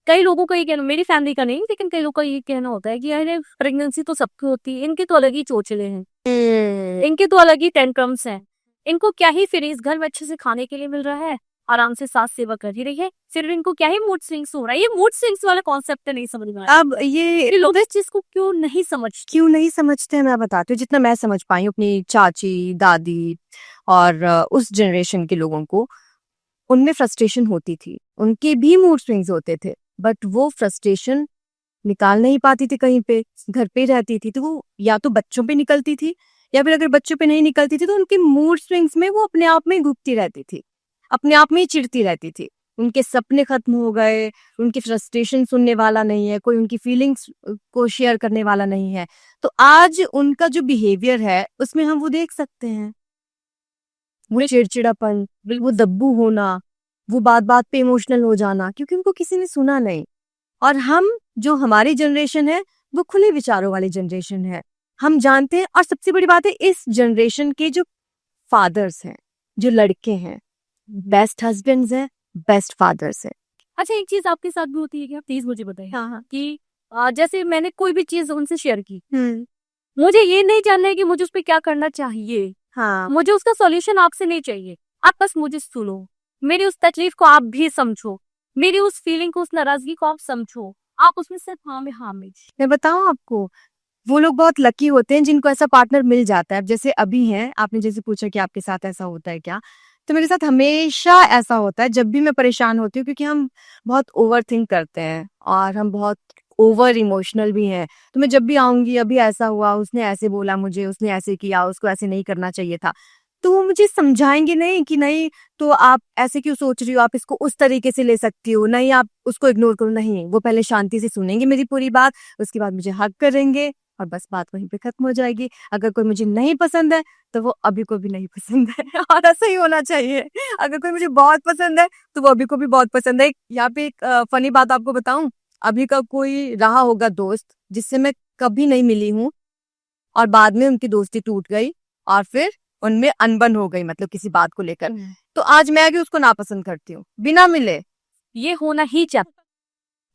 कई लोगों का ये कहना, मेरी फैमिली का नहीं लेकिन कई लोगों का ये कहना होता है कि अरे प्रेगनेंसी तो सबकी होती है, इनके तो अलग ही चोचले हैं, इनके तो अलग ही टेंट्रम्स हैं, इनको क्या ही फिर इस घर में अच्छे से खाने के लिए मिल रहा है, आराम से सास सेवा कर ही रही है, फिर इनको क्या ही मूड स्विंग्स हो रहा है। ये मूड स्विंग्स वाला कॉन्सेप्ट नहीं समझ में आया। अब ये लोग इस चीज को क्यों नहीं समझते हैं, मैं बताती हूँ। जितना मैं समझ पाई हूँ अपनी चाची, दादी और उस जनरेशन के लोगों को, उनमें फ्रस्ट्रेशन होती थी, उनके भी मूड स्विंग्स होते थे, बट वो फ्रस्ट्रेशन निकाल नहीं पाती थी कहीं पे, घर पे रहती थी, तो वो या तो बच्चों पे निकलती थी, या फिर अगर बच्चों पे नहीं निकलती थी तो उनके मूड स्विंग्स में वो अपने आप में घुटती रहती थी, अपने आप में ही चिढ़ती रहती थी। उनके सपने खत्म हो गए, उनकी फ्रस्ट्रेशन सुनने वाला नहीं है, कोई उनकी फीलिंग्स को शेयर करने वाला नहीं है। तो आज उनका जो बिहेवियर है उसमें हम वो देख सकते हैं, वो चिड़चिड़ापन, वो दब्बू होना, वो बात बात पे इमोशनल हो जाना, क्योंकि उनको किसी ने सुना नहीं। और हम, जो हमारी जनरेशन है, वो खुले विचारों वाली जनरेशन है, हम जानते हैं। और सबसे बड़ी बात है, इस जनरेशन के जो फादर्स हैं, जो लड़के हैं, बेस्ट हस्बैंड्स हैं, बेस्ट फादर्स हैं। अच्छा, एक चीज आपके साथ भी होती है क्या, प्लीज मुझे बताइए। हाँ। कि जैसे मैंने कोई भी चीज उनसे शेयर की, मुझे ये नहीं जानना है कि मुझे उस पर क्या करना चाहिए, हाँ। मुझे उसका सॉल्यूशन आपसे नहीं चाहिए, आप बस मुझे सुनो, मेरी उस तकलीफ को आप भी समझो, मेरी उस फीलिंग को, उस नाराजगी को आप समझो, आप उसमें सिर्फ हाँ में हाँ में। मैं बताऊं आपको, वो लोग बहुत लकी होते हैं जिनको ऐसा पार्टनर मिल जाता है। अब जैसे अभी हैं, आपने जैसे पूछा कि आपके साथ ऐसा होता है क्या, तो मेरे साथ हमेशा ऐसा होता है जब भी मैं परेशान होती हूँ, क्योंकि हम बहुत ओवर थिंक करते हैं और हम बहुत ओवर इमोशनल भी हैं। तो मैं जब भी आऊंगी, अभी ऐसा हुआ, उसने ऐसे बोला मुझे, उसने ऐसे किया, उसको ऐसे नहीं करना चाहिए था, तो वो मुझे समझाएंगे नहीं कि नहीं तो आप ऐसे क्यों सोच रही हो, आप इसको उस तरीके से ले सकती हो, नहीं आप उसको इग्नोर करो। नहीं, वो पहले शांति से सुनेंगे मेरी पूरी बात, उसके बाद मुझे हक करेंगे और बस बात वहीं पे खत्म हो जाएगी। अगर कोई मुझे नहीं पसंद है तो वो अभी को भी नहीं पसंद है और ऐसा ही होना चाहिए। अगर कोई मुझे बहुत पसंद है तो वो अभी को भी बहुत पसंद है। यहाँ पे एक फनी बात आपको बताऊं, अभी का कोई रहा होगा दोस्त जिससे मैं कभी नहीं मिली हूँ और बाद में उनकी दोस्ती टूट गई और फिर उनमें अनबन हो गई, मतलब किसी बात को लेकर, तो आज मैं भी उसको नापसंद करती हूँ बिना मिले। ये होना ही चाहिए।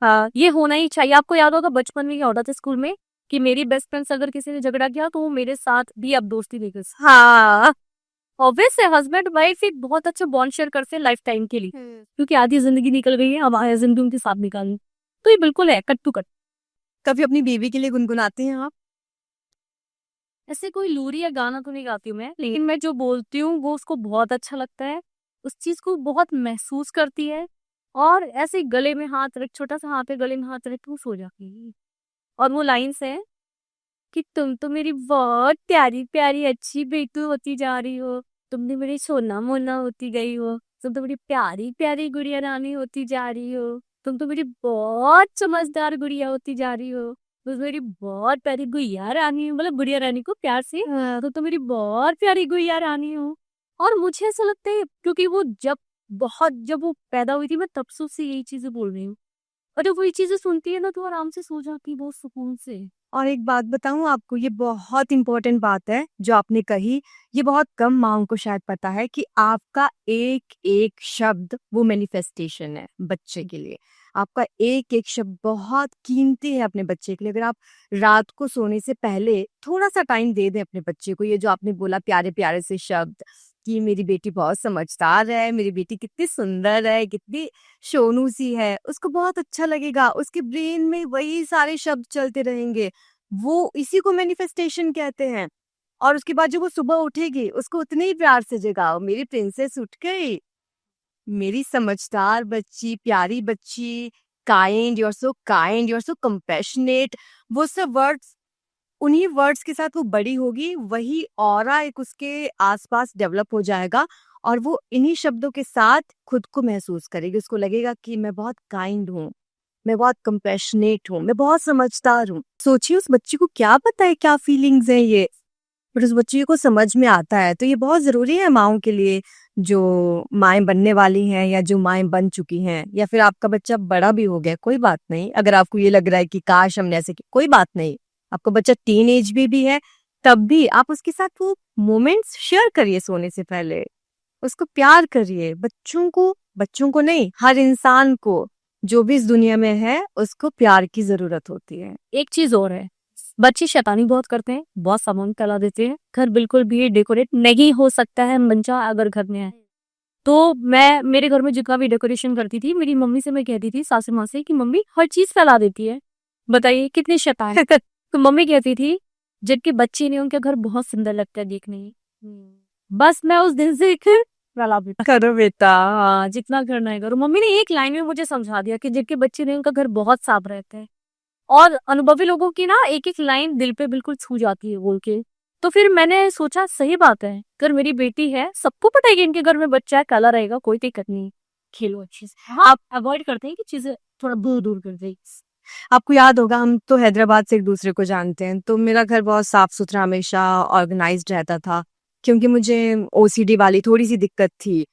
हाँ, ये होना ही चाहिए। आपको याद होगा बचपन में क्या होता था स्कूल में कि मेरी बेस्ट फ्रेंड से अगर किसी ने झगड़ा किया तो वो मेरे साथ भी अब दोस्ती नहीं कर सकती। हाँ, ऑब्वियस है, हस्बैंड वाइफ एक बहुत अच्छा बॉन्ड शेयर करते हैं लाइफ टाइम के लिए, क्योंकि आधी जिंदगी निकल गई है, अब आधी जिंदगी उनके साथ निकालनी। तो ये बिल्कुल है कट टू कट। कभी अपनी बीवी के लिए गुनगुनाते हैं आप? ऐसे कोई लोरी या गाना तो नहीं गाती हूँ मैं, लेकिन मैं जो बोलती हूँ वो उसको बहुत अच्छा लगता है, उस चीज को बहुत महसूस करती है और ऐसे गले में हाथ रख, छोटा सा हाथ है गले में हाथ रख के वो सो जाती है। और वो लाइन्स है कि तुम तो मेरी बहुत प्यारी प्यारी अच्छी बेटू होती जा रही हो, तुमने मेरी सोना मोना होती गई हो, तुम तो मेरी प्यारी प्यारी गुड़िया रानी होती जा रही हो, तुम तो मेरी बहुत समझदार गुड़िया होती जा रही हो, तुम मेरी बहुत प्यारी गुड़िया रानी हो, मतलब गुड़िया रानी को प्यार से, तो मेरी बहुत प्यारी गुड़िया रानी हो। और मुझे ऐसा लगता है क्योंकि वो जब वो पैदा हुई थी मैं तब से उससे यही चीजें बोल रही हूँ, और जब वो ये चीजें सुनती है ना तो आराम से सो जाती है बहुत सुकून से। और एक बात बताऊं आपको, ये बहुत इंपॉर्टेंट बात है जो आपने कही। ये बहुत कम माँओं को शायद पता है कि आपका एक एक शब्द वो मैनिफेस्टेशन है बच्चे के लिए। आपका एक एक शब्द बहुत कीमती है अपने बच्चे के लिए। अगर आप रात को सोने से पहले थोड़ा सा टाइम दे दें अपने बच्चे को, ये जो आपने बोला प्यारे प्यारे से शब्द कि मेरी बेटी बहुत समझदार है, मेरी बेटी कितनी सुंदर है, कितनी सोनू सी है, उसको बहुत अच्छा लगेगा। उसके ब्रेन में वही सारे शब्द चलते रहेंगे, वो इसी को मैनिफेस्टेशन कहते हैं। और उसके बाद जब वो सुबह उठेगी उसको उतने ही प्यार से जगाओ, मेरी प्रिंसेस उठ गई, मेरी समझदार बच्ची, प्यारी बच्ची, kind, you are so kind, you are so compassionate. वो सब वर्ड्स, उन्हीं वर्ड्स के साथ वो बड़ी होगी, वही ऑरा एक उसके आसपास डेवलप हो जाएगा और वो इन्हीं शब्दों के साथ खुद को महसूस करेगी। उसको लगेगा कि मैं बहुत काइंड हूँ, मैं बहुत कंपैशनेट हूँ, मैं बहुत समझदार हूँ। सोचिए उस बच्ची को क्या पता है क्या फीलिंग्स हैं ये, पर उस बच्ची को समझ में आता है। तो ये बहुत जरूरी है माँओं के लिए, जो माएँ बनने वाली हैं या जो माएँ बन चुकी हैं, या फिर आपका बच्चा बड़ा भी हो गया, कोई बात नहीं। अगर आपको ये लग रहा है कि काश हमने ऐसे किया, कोई बात नहीं। आपका बच्चा टीन एज भी है, तब भी आप उसके साथ वो मोमेंट्स शेयर करिए सोने से पहले, उसको प्यार करिए। बच्चों को नहीं, हर इंसान को जो भी इस दुनिया में है उसको प्यार की जरूरत होती है। एक चीज और है, बच्चे शैतानी बहुत करते हैं, बहुत सामान फैला देते हैं, घर बिल्कुल भी डेकोरेट नहीं हो सकता है बच्चा अगर घर में है। तो मैं मेरे घर में जितना भी डेकोरेशन करती थी, मेरी मम्मी से मैं कहती थी, सासू माँ से, कि मम्मी हर चीज फैला देती है, बताइए कितनी शैतान है। तो मम्मी कहती थी जिनके बच्चे नहीं उनके घर बहुत सुंदर लगता है देखने में। बस मैं उस दिन से फैला बेटा करो बेटा। हाँ, जितना करना है करो। मम्मी ने एक लाइन में मुझे समझा दिया कि जिनके बच्चे नहीं उनका घर बहुत साफ रहता है। और अनुभवी लोगों की ना एक एक लाइन दिल पे बिल्कुल छू जाती है बोल के। तो फिर मैंने सोचा सही बात है, अगर मेरी बेटी है, सबको पता है कि इनके घर में बच्चा है, काला रहेगा, कोई दिक्कत नहीं, खेलो अच्छे से। हाँ, आप अवॉइड करते हैं कि चीजें थोड़ा दूर दूर कर दे। आपको याद होगा हम तो हैदराबाद से एक दूसरे को जानते हैं, तो मेरा घर बहुत साफ सुथरा हमेशा ऑर्गेनाइज्ड रहता था, क्योंकि मुझे ओसीडी वाली थोड़ी सी दिक्कत थी।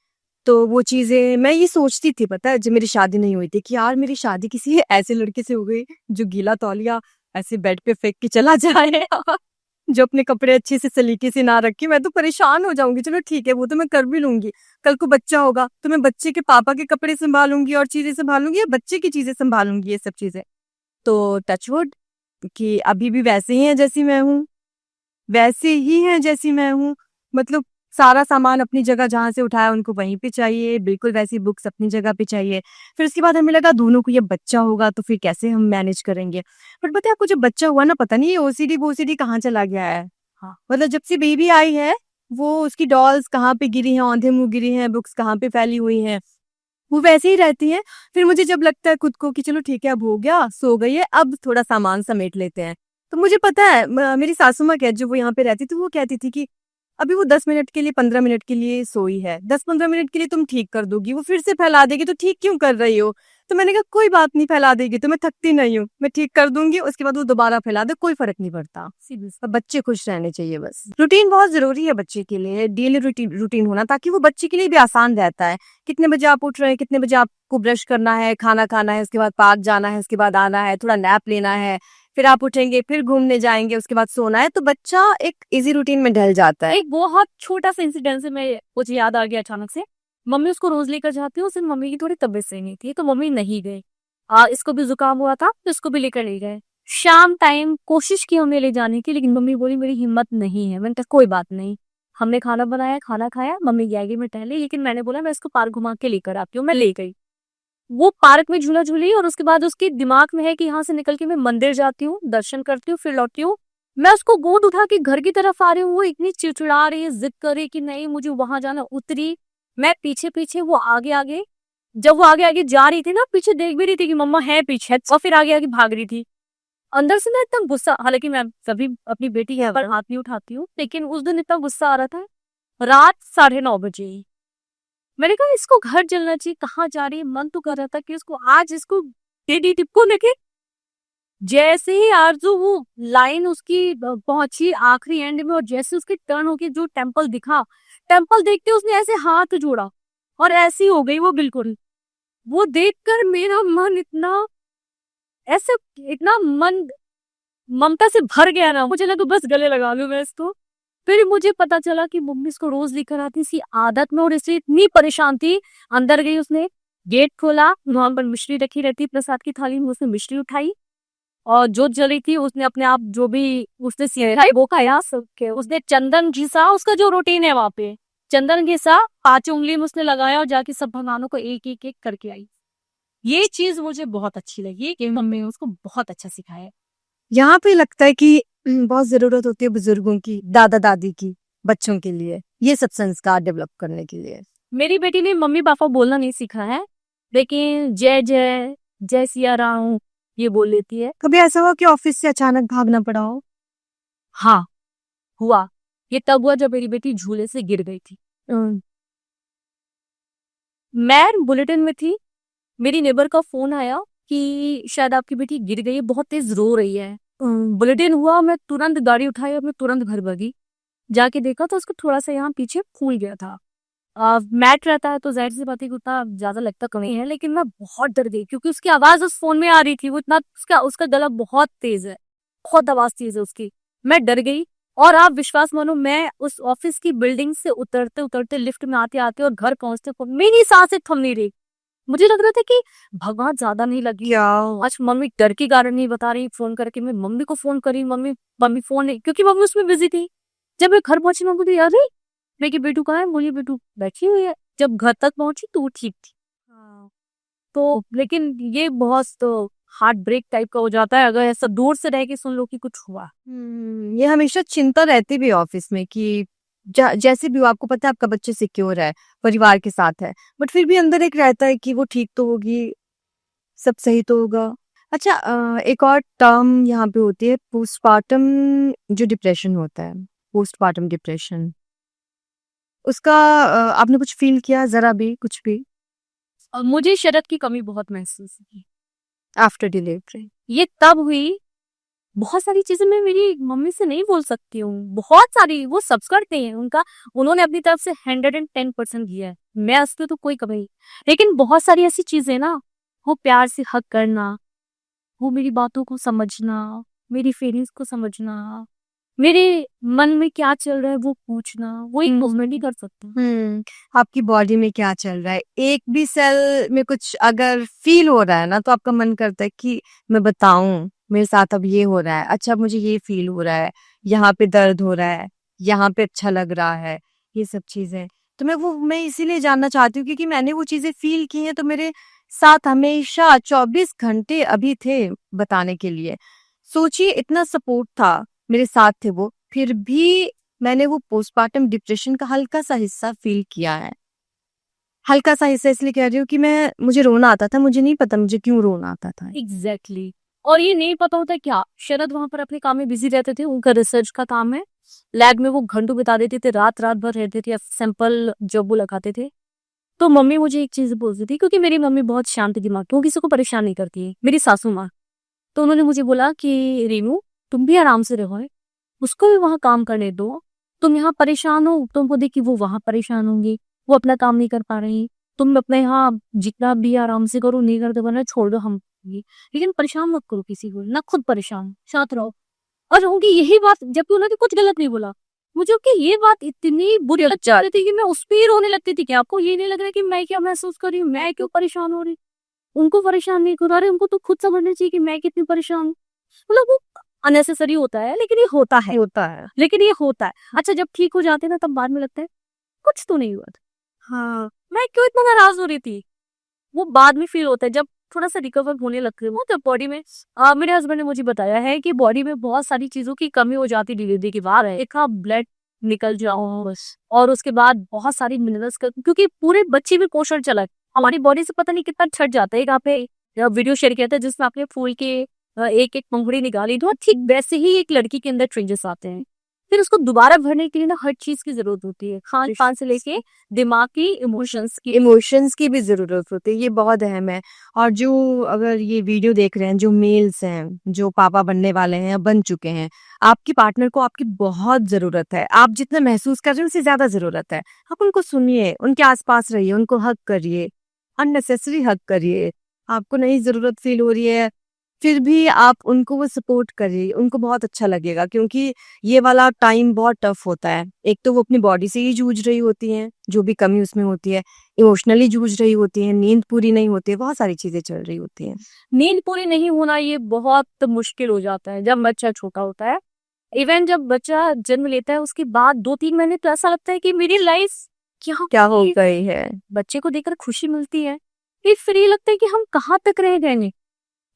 तो वो चीजें मैं ये सोचती थी, पता है, जब मेरी शादी नहीं हुई थी, कि यार मेरी शादी किसी ऐसे लड़के से हो गई जो गीला तौलिया ऐसे बेड पे फेंक के चला जाए जो अपने कपड़े अच्छे से सलीके से ना रखे। मैं तो परेशान हो जाऊंगी। चलो ठीक है, वो तो मैं कर भी लूंगी, कल को बच्चा होगा तो मैं बच्चे के पापा के कपड़े संभालूंगी और चीजें संभालूंगी या बच्चे की चीजें संभालूंगी, ये सब चीजें। तो टचवुड कि अभी भी वैसे ही है जैसी मैं हूँ, वैसे ही है जैसी मैं हूँ। मतलब सारा सामान अपनी जगह जहाँ से उठाया उनको वहीं पे चाहिए, बिल्कुल वैसी बुक्स अपनी जगह पे चाहिए। फिर उसके बाद हमें लगा दोनों को ये बच्चा होगा तो फिर कैसे हम मैनेज करेंगे। बट पता है आपको, जब बच्चा हुआ ना, पता नहीं ये ओसीडी कहाँ चला गया है। हाँ, मतलब जब से बेबी आई है, वो उसकी डॉल्स कहाँ पे गिरी हैं, औंधे मुंह गिरी हैं, बुक्स कहाँ पे फैली हुई हैं, वो वैसे ही रहती है। फिर मुझे जब लगता है खुद को कि चलो ठीक है अब हो गया, सो गई है, अब थोड़ा सामान समेट लेते हैं, तो मुझे पता है मेरी सासू माँ जो वो यहाँ पे रहती थी, वो कहती थी कि अभी वो 10 मिनट के लिए 15 मिनट के लिए सोई है, 10-15 मिनट के लिए तुम ठीक कर दोगी, वो फिर से फैला देगी, तो ठीक क्यों कर रही हो। तो मैंने कहा कोई बात नहीं, फैला देगी तो मैं थकती नहीं हूँ, मैं ठीक कर दूंगी, उसके बाद वो दोबारा फैला दे, कोई फर्क नहीं पड़ता। पर बच्चे खुश रहने चाहिए बस। रूटीन बहुत जरूरी है बच्चे के लिए, डेली रूटीन होना, ताकि वो बच्चे के लिए भी आसान रहता है। कितने बजे आप उठ रहे हैं, कितने बजे आपको ब्रश करना है, खाना खाना है, उसके बाद पार्क जाना है, उसके बाद आना है, थोड़ा नैप लेना है, फिर आप उठेंगे, फिर घूमने जाएंगे, उसके बाद सोना है, तो बच्चा एक इजी रूटीन में ढल जाता है। एक बहुत छोटा सा इंसिडेंट से मैं मुझे याद आ गया अचानक से। मम्मी उसको रोज लेकर जाती हूँ, उस दिन मम्मी की थोड़ी तबीयत सही नहीं थी तो मम्मी नहीं गई। इसको भी जुकाम हुआ था तो इसको भी लेकर ले गए। शाम टाइम कोशिश की हमने ले जाने की, लेकिन मम्मी बोली मेरी हिम्मत नहीं है। मैंने कहा कोई बात नहीं। हमने खाना बनाया, खाना खाया, मम्मी गैगी में टहली, लेकिन मैंने बोला मैं इसको पार्क घुमा के लेकर आती हूँ। मैं ले गई, वो पार्क में झूला झूली और उसके बाद उसके दिमाग में है कि यहाँ से निकल के मैं मंदिर जाती हूँ, दर्शन करती हूँ, फिर लौटती हूँ। मैं उसको गोद उठा के घर की तरफ आ रही हूँ, वो इतनी चिड़चिड़ा रही है, जिद कर रही है कि नहीं मुझे वहां जाना। उतरी, मैं पीछे पीछे, वो आगे आगे। जब वो आगे आगे जा रही थी ना, पीछे देख भी रही थी कि मम्मा है पीछे, और फिर आगे आगे भाग रही थी। अंदर से ना इतना गुस्सा, हालांकि मैं कभी अपनी बेटी है पर हाथ नहीं उठाती हूँ, लेकिन उस दिन इतना गुस्सा आ रहा था। रात 9:30 बजे मैंने कहा इसको घर चलना चाहिए, कहाँ जा रही है। मन तो कर रहा था कि इसको आज इसको दे दी टिप्पो लेके। जैसे ही आरजू वो लाइन उसकी पहुंची आखिरी एंड में, और जैसे उसकी टर्न होके जो टेम्पल दिखा, टेम्पल देखते उसने ऐसे हाथ जोड़ा और ऐसी हो गई वो बिल्कुल। वो देखकर मेरा मन इतना ऐसे, इतना मन ममता से भर गया ना, मुझे लगा बस गले लगा लूं मैं इसको। फिर मुझे पता चला कि मम्मी इसको रोज लेकर आती इसी आदत में, और इससे इतनी परेशान थी। अंदर गई, उसने गेट खोला, वहां पर मिश्री रखी रहती प्रसाद की थाली में, उसने मिश्री उठाई और जोत जली थी, उसने अपने आप जो भी उसने सिखाई वो खाया सबके। उसने चंदन घिसा, उसका जो रूटीन है वहां पे चंदन घिसा, 5 उंगली में उसने लगाया और जाके सब भगवानों को एक एक एक करके आई। ये चीज मुझे बहुत अच्छी लगी कि मम्मी ने उसको बहुत अच्छा सिखाया। यहाँ पे लगता है कि बहुत जरूरत होती है बुजुर्गों की, दादा दादी की, बच्चों के लिए ये सब संस्कार डेवलप करने के लिए। मेरी बेटी ने मम्मी पापा बोलना नहीं सीखा है, लेकिन जय जय जय सिया राम ये बोल लेती है। कभी ऐसा हुआ कि ऑफिस से अचानक भागना पड़ा हो? हाँ हुआ। ये तब हुआ जब मेरी बेटी झूले से गिर गई थी। मैं बुलेटिन में थी, मेरी नेबर का फोन आया कि शायद आपकी बेटी गिर गई है, बहुत तेज रो रही है। बुलेटिन हुआ, मैं तुरंत गाड़ी उठाई और मैं तुरंत घर भागी। जाके देखा तो उसको थोड़ा सा यहाँ पीछे फूल गया था। मैट रहता है तो जाहिर सी बात है कि उतना ज्यादा लगता कहीं है, लेकिन मैं बहुत डर गई क्योंकि उसकी आवाज उस फोन में आ रही थी। वो इतना उसका गला बहुत तेज है, बहुत आवाज तेज है उसकी। मैं डर गई, और आप विश्वास मानो मैं उस ऑफिस की बिल्डिंग से उतरते उतरते, लिफ्ट में आते आते और घर पहुंचते मेरी सांसें थम नहीं रही। मुझे लग रहा था कि भगवान ज्यादा नहीं लगी क्या आज, मम्मी डर के कारण नहीं बता रही। फोन करके मैं मम्मी को फोन करी, मम्मी फोन नहीं, क्योंकि मम्मी उसमें बिजी थी। जब मैं घर पहुंची, मम्मी बोली अरे मैं कि बेटू कहाँ है, बोली बेटू बैठी हुई है। जब घर तक पहुंची तो वो ठीक थी। तो लेकिन ये बहुत तो हार्ट ब्रेक टाइप का हो जाता है अगर ऐसा दूर से रह के सुन लो कि कुछ हुआ। ये हमेशा चिंता रहती भी ऑफिस में कि जैसे भी हो, आपको पता है आपका बच्चा सिक्योर है, परिवार के साथ है, बट फिर भी अंदर एक रहता है कि वो ठीक तो होगी, सब सही तो होगा। अच्छा, एक और टर्म यहाँ पे होती है पोस्टपार्टम, जो डिप्रेशन होता है, पोस्टपार्टम डिप्रेशन, उसका आपने कुछ फील किया जरा भी, कुछ भी? मुझे शरद की कमी बहुत महसूस हुई आफ्टर डिलीवरी। ये तब हुई, बहुत सारी चीजें मैं मेरी मम्मी से नहीं बोल सकती हूँ, बहुत सारी वो सब करते हैं उनका, उन्होंने अपनी तरफ से 110% दिया है, मैं उसमें तो कोई कमी नहीं। लेकिन बहुत सारी ऐसी चीजें ना, वो प्यार से हक करना, वो मेरी बातों को समझना, मेरी फीलिंग्स को समझना, मेरे मन में क्या चल रहा है वो पूछना, वो एक मूवमेंट ही कर सकता है। आपकी बॉडी में क्या चल रहा है, एक भी सेल में कुछ अगर फील हो रहा है ना, तो आपका मन करता है कि मैं बताऊं मेरे साथ अब ये हो रहा है, अच्छा मुझे ये फील हो रहा है, यहाँ पे दर्द हो रहा है, यहाँ पे अच्छा लग रहा है, ये सब चीजें। तो मैं इसीलिए जानना चाहती हूँ क्योंकि मैंने वो चीजें फील की हैं, तो मेरे साथ हमेशा 24 घंटे अभी थे बताने के लिए। सोचिए इतना सपोर्ट था, मेरे साथ थे वो, फिर भी मैंने वो पोस्टपार्टम डिप्रेशन का हल्का सा हिस्सा फील किया है। हल्का सा हिस्सा इसलिए कह रही हूँ कि मुझे रोना आता था, मुझे नहीं पता मुझे क्यों रोना आता था। एग्जैक्टली और ये नहीं पता होता क्या, शरद वहां पर अपने काम में बिजी रहते थे, उनका रिसर्च का काम है, लैब में वो घंटों बिता देते थे, रात रात भर रहते थे, सैंपल जब वो लगाते थे। तो मम्मी मुझे एक चीज बोलती थी, क्योंकि मेरी मम्मी बहुत शांत दिमाग की, वो किसी को परेशान नहीं करती है, मेरी सासू माँ। तो उन्होंने मुझे बोला कि रेनू तुम भी आराम से रहो, उसको भी वहां काम करने दो। तुम यहाँ परेशान हो, तुमको देख कि वो वहां परेशान होंगी, वो अपना काम नहीं कर पा रही, तुम अपने यहाँ जितना भी आराम से करो, नहीं करते बना छोड़ दो, हम करेंगे। लेकिन परेशान मत करो किसी को, ना खुद परेशान, शांत रहो। और उनकी यही बात, जबकि उन्होंने कुछ गलत नहीं बोला, मुझे कि ये बात इतनी बुरी लग जाती थी कि मैं उस पर ही रोने लगती थी कि आपको ये नहीं लग रहा कि मैं क्या महसूस कर रही हूँ, मैं क्यों परेशान हो रही। उनको परेशान नहीं करा रहे, उनको तो खुद समझना चाहिए कि मैं कितनी परेशान हूँ। मतलब वो अननेसेसरी होता है, लेकिन ये होता है, लेकिन ये होता है। अच्छा, जब ठीक हो जाते हैं ना, तब बाद में लगता है कुछ तो नहीं हुआ था, हाँ मैं क्यों इतना नाराज हो रही थी। वो बाद में फील होता है जब थोड़ा सा रिकवर होने लगते हैं, तो बॉडी में मेरे हस्बैंड ने मुझे बताया है कि बॉडी में बहुत सारी चीजों की कमी हो जाती डिलीवरी के बाद है। एक ब्लड निकल जाओ बस, और उसके बाद बहुत सारी मिनरल्स का, क्योंकि पूरे बच्चे में पोषण चला है, हमारी बॉडी से पता नहीं कितना छट जाता है। यहाँ पे वीडियो शेयर किया था जिसमें आपने फूल के एक एक पंखुड़ी निकाली, तो ठीक वैसे ही एक लड़की के अंदर चेंजेस आते हैं। फिर उसको दोबारा भरने के लिए ना हर चीज की जरूरत होती है, खान पान से लेके दिमाग की, इमोशंस की भी जरूरत होती है, ये बहुत अहम है। और जो अगर ये वीडियो देख रहे हैं, जो मेल्स हैं, जो पापा बनने वाले हैं या बन चुके हैं, आपकी पार्टनर को आपकी बहुत जरूरत है। आप जितना महसूस कर रहे हैं उससे ज्यादा जरूरत है। आप उनको सुनिए, उनके आसपास रहिए, उनको हक करिए, अननेसेसरी हक करिए। आपको नहीं जरूरत फील हो रही है, फिर भी आप उनको वो सपोर्ट करिए, उनको बहुत अच्छा लगेगा। क्योंकि ये वाला टाइम बहुत टफ होता है। एक तो वो अपनी बॉडी से ही जूझ रही होती हैं, जो भी कमी उसमें होती है, इमोशनली जूझ रही होती है, नींद पूरी नहीं होती है, बहुत सारी चीजें चल रही होती हैं। नींद पूरी नहीं होना ये बहुत मुश्किल हो जाता है जब बच्चा छोटा होता है। इवन जब बच्चा जन्म लेता है उसके बाद 2-3 महीने तो ऐसा लगता है कि मेरी लाइफ क्या हो गई है। बच्चे को देखकर खुशी मिलती है, फिर ये लगता है कि हम कहाँ तक रह गए नहीं,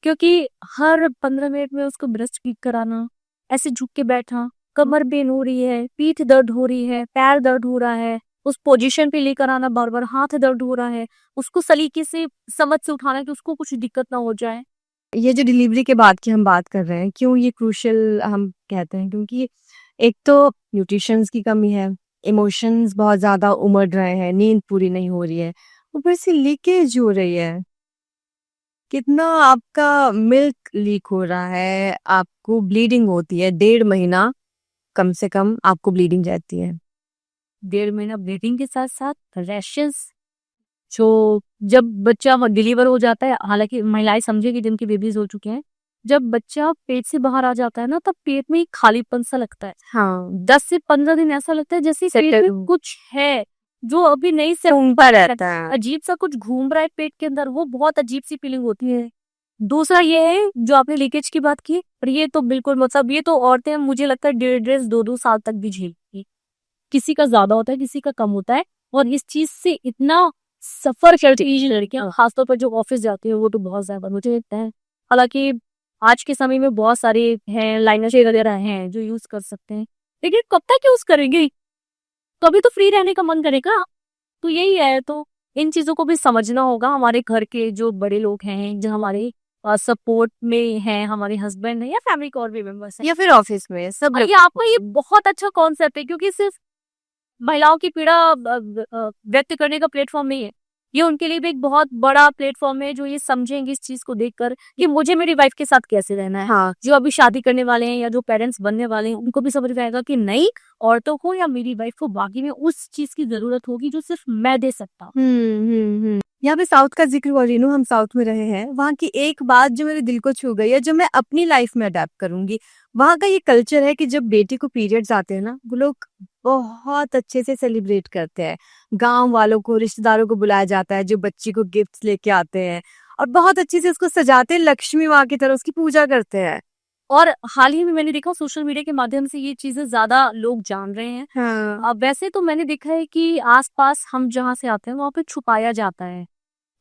क्योंकि हर 15 मिनट में उसको ब्रेस्ट फीड कराना, ऐसे झुक के बैठा, कमर पेन हो रही है, पीठ दर्द हो रही है, पैर दर्द हो रहा है, उस पोजीशन पे लेकर आना, बार बार हाथ दर्द हो रहा है, उसको सलीके से समझ से उठाना कि उसको कुछ दिक्कत ना हो जाए। ये जो डिलीवरी के बाद की हम बात कर रहे हैं, क्यों ये क्रूशियल हम कहते हैं, क्योंकि एक तो न्यूट्रिशंस की कमी है, इमोशंस बहुत ज्यादा उमड़ रहे हैं, नींद पूरी नहीं हो रही है, ऊपर से लीकेज हो रही है। कितना आपका मिल्क लीक हो रहा है, आपको ब्लीडिंग होती है, 1.5 महीना कम से कम आपको ब्लीडिंग रहती है। 1.5 महीना ब्लीडिंग के साथ साथ रैशेस, जो जब बच्चा डिलीवर हो जाता है, हालांकि महिलाएं समझेगी जिनकी बेबीज हो चुके हैं, जब बच्चा पेट से बाहर आ जाता है ना, तब पेट में एक खालीपन सा लगता है। हाँ, 10 से 15 दिन ऐसा लगता है जैसे पेट में कुछ है जो अभी नहीं से घूमता रहता है, अजीब सा कुछ घूम रहा है पेट के अंदर, वो बहुत अजीब सी फीलिंग होती है। दूसरा ये है जो आपने लीकेज की बात की, और ये तो बिल्कुल मतलब ये तो औरतें मुझे लगता है 1.5 2 साल तक भी झेलती, किसी का ज्यादा होता है, किसी का कम होता है, और इस चीज से इतना सफर करती है लड़कियां, खासतौर पर जो ऑफिस जाती है, वो तो बहुत ज्यादा मुझे लगता है। हालांकि आज के समय में बहुत सारे हैं, लाइनर वगैरह हैं जो यूज कर सकते हैं, लेकिन कब तक यूज करेंगे, कभी तो फ्री रहने का मन करेगा। तो यही है, तो इन चीजों को भी समझना होगा। हमारे घर के जो बड़े लोग हैं, जो हमारे सपोर्ट में हैं, हमारे हस्बैंड है या फैमिली के और भी मेंबर्स हैं, या फिर ऑफिस में सब ये आपको ये बहुत अच्छा कॉन्सेप्ट है, क्योंकि सिर्फ महिलाओं की पीड़ा व्यक्त करने का प्लेटफॉर्म नहीं है, ये उनके लिए भी एक बहुत बड़ा प्लेटफॉर्म है, जो ये समझेंगे इस चीज को देखकर कि मुझे मेरी वाइफ के साथ कैसे रहना है। हाँ, जो अभी शादी करने वाले हैं या जो पेरेंट्स बनने वाले हैं, उनको भी समझ में आएगा कि नहीं, औरतों को या मेरी वाइफ को बाकी में उस चीज की जरूरत होगी जो सिर्फ मैं दे सकता हूँ। यहाँ पे साउथ का जिक्र हुआ, रीनू हम साउथ में रहे हैं, वहाँ की एक बात जो मेरे दिल को छू गई है, जो मैं अपनी लाइफ में अडेप्ट करूंगी। वहाँ का ये कल्चर है कि जब बेटी को पीरियड्स आते हैं ना, वो लोग बहुत अच्छे से सेलिब्रेट करते हैं। गांव वालों को, रिश्तेदारों को बुलाया जाता है, जो बच्ची को गिफ्ट्स लेके आते हैं, और बहुत अच्छे से उसको सजाते हैं, लक्ष्मी माँ की तरह उसकी पूजा करते हैं। और हाल ही में मैंने देखा सोशल मीडिया के माध्यम से ये चीजें ज्यादा लोग जान रहे हैं। हाँ, अब वैसे तो मैंने देखा है कि आसपास हम जहाँ से आते हैं वहाँ पे छुपाया जाता है।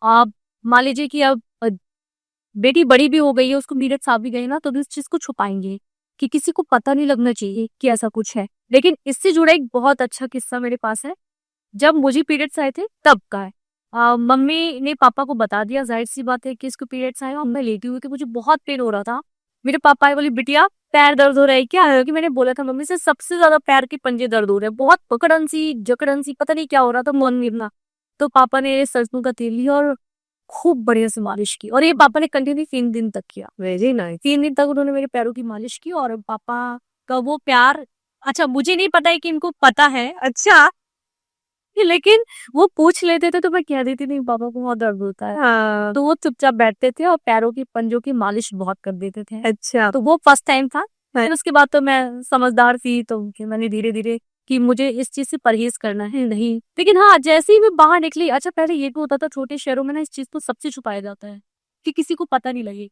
आप मान लीजिए कि अब बेटी बड़ी भी हो गई है, उसको पीरियड्स आ भी गए ना, तो भी इस चीज को छुपाएंगे कि किसी को पता नहीं लगना चाहिए कि ऐसा कुछ है। लेकिन इससे जुड़ा एक बहुत अच्छा किस्सा मेरे पास है, जब मुझे पीरियड्स आए थे तब का है। मम्मी ने पापा को बता दिया, जाहिर सी बात है कि इसको पीरियड्स आए, और मैं लेटी हुई कि मुझे बहुत पेन हो रहा था। मेरे पापा आए, बोली बिटिया पैर दर्द हो रहा है क्या? कि मैंने बोला था मम्मी से सबसे ज्यादा पैर के पंजे दर्द हो रहे हैं, बहुत पकड़न सी जकड़न सी, पता नहीं क्या हो रहा था, मन मिलना। तो पापा ने सरसों का तेल लिया और खूब बढ़िया से मालिश की, और ये पापा ने कंटिन्यू 3 दिन तक किया। Very nice. 3 दिन तक उन्होंने मेरे पैरों की मालिश की, और पापा का वो प्यार, अच्छा मुझे नहीं पता है कि इनको पता है, अच्छा। लेकिन वो पूछ लेते थे तो मैं कह देती नहीं पापा को बहुत दर्द होता है। हाँ। तो वो चुपचाप बैठते थे और पैरों की पंजों की मालिश बहुत कर देते थे। अच्छा। तो वो फर्स्ट टाइम था। हाँ। फिर उसके बाद तो मैं समझदार थी, तो फिर मैंने धीरे धीरे कि मुझे इस चीज से परहेज करना है नहीं। लेकिन हाँ, जैसे ही मैं बाहर निकली, अच्छा पहले ये भी होता था छोटे शहरों में ना, इस चीज को सबसे छुपाया जाता है कि किसी को पता नहीं लगे।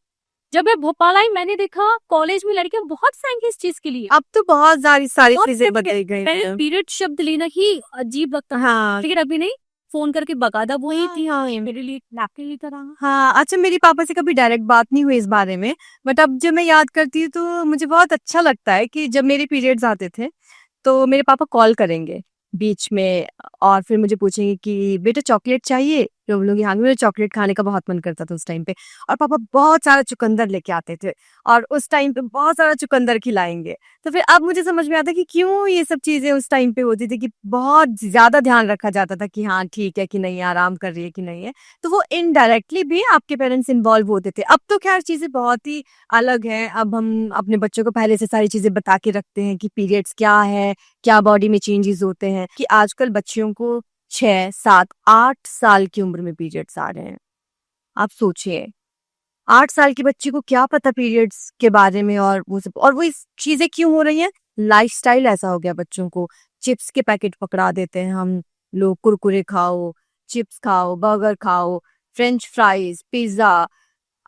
जब मैं भोपाल आई, मैंने देखा कॉलेज में लड़कियां बहुत फ्रैंक है इस चीज के लिए। अब तो बहुत सारी बहुत चीजें फ्रैंक है। बदल गई पहले हैं। पीरियड शब्द लेना ही अजीब लगता था, हाँ। लेकिन अभी नहीं, फोन करके बकायदा वही थी, हाँ। मेरे लिए नैपकिन लेकर आना। हाँ, अच्छा मेरी पापा से कभी डायरेक्ट बात नहीं हुई इस बारे में, बट अब जब मैं याद करती हूँ तो मुझे बहुत अच्छा लगता है कि जब मेरे पीरियड्स आते थे तो मेरे पापा कॉल करेंगे बीच में और फिर मुझे पूछेंगे कि बेटा चॉकलेट चाहिए, तो बोलूँगी हाँ, मुझे चॉकलेट खाने का बहुत मन करता था उस टाइम पे, और पापा बहुत सारा चुकंदर लेके आते थे और उस टाइम पे बहुत सारा चुकंदर खिलाएंगे। तो फिर अब मुझे समझ में आता है कि क्यों ये सब चीजें उस टाइम पे होती थी, कि बहुत ज्यादा ध्यान रखा जाता था कि हाँ ठीक है कि नहीं है, आराम कर रही है कि नहीं है, तो वो इनडायरेक्टली भी आपके पेरेंट्स इन्वॉल्व होते थे। अब तो खैर चीजें बहुत ही अलग है, अब हम अपने बच्चों को पहले से सारी चीजें बता के रखते हैं कि पीरियड्स क्या है, क्या बॉडी में चेंजेस होते हैं, कि आजकल बच्चियों को 6, 7, 8 साल की उम्र में पीरियड्स आ रहे हैं। आप सोचिए 8 साल की बच्ची को क्या पता पीरियड्स के बारे में, और वो सब, और वो इस चीजें क्यों हो रही हैं, लाइफस्टाइल ऐसा हो गया बच्चों को। चिप्स के पैकेट पकड़ा देते हैं हम लोग, कुरकुरे खाओ, चिप्स खाओ, बर्गर खाओ, फ्रेंच फ्राइज, पिज्जा,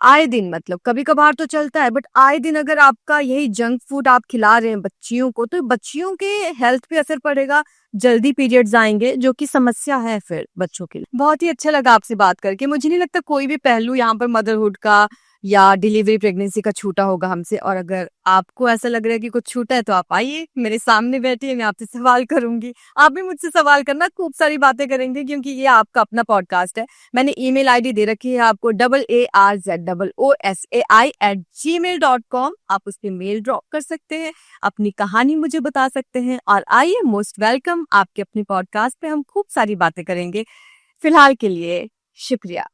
आए दिन, मतलब कभी कभार तो चलता है, बट आए दिन अगर आपका यही जंक फूड आप खिला रहे हैं बच्चियों को, तो बच्चियों के हेल्थ पे असर पड़ेगा, जल्दी पीरियड्स आएंगे, जो कि समस्या है फिर बच्चों के लिए। बहुत ही अच्छा लगा आपसे बात करके। मुझे नहीं लगता कोई भी पहलू यहाँ पर मदरहुड का या डिलीवरी प्रेगनेंसी का छूटा होगा हमसे, और अगर आपको ऐसा लग रहा है कि कुछ छूटा है तो आप आइए मेरे सामने बैठिए, मैं आपसे सवाल करूंगी, आप भी मुझसे सवाल करना, खूब सारी बातें करेंगे, क्योंकि ये आपका अपना पॉडकास्ट है। मैंने ईमेल आईडी दे रखी है आपको ARZOOSAI@gmail.com, आप उस पर मेल ड्रॉप कर सकते हैं, अपनी कहानी मुझे बता सकते हैं, और आइए, मोस्ट वेलकम आपके अपने पॉडकास्ट पे, हम खूब सारी बातें करेंगे। फिलहाल के लिए शुक्रिया।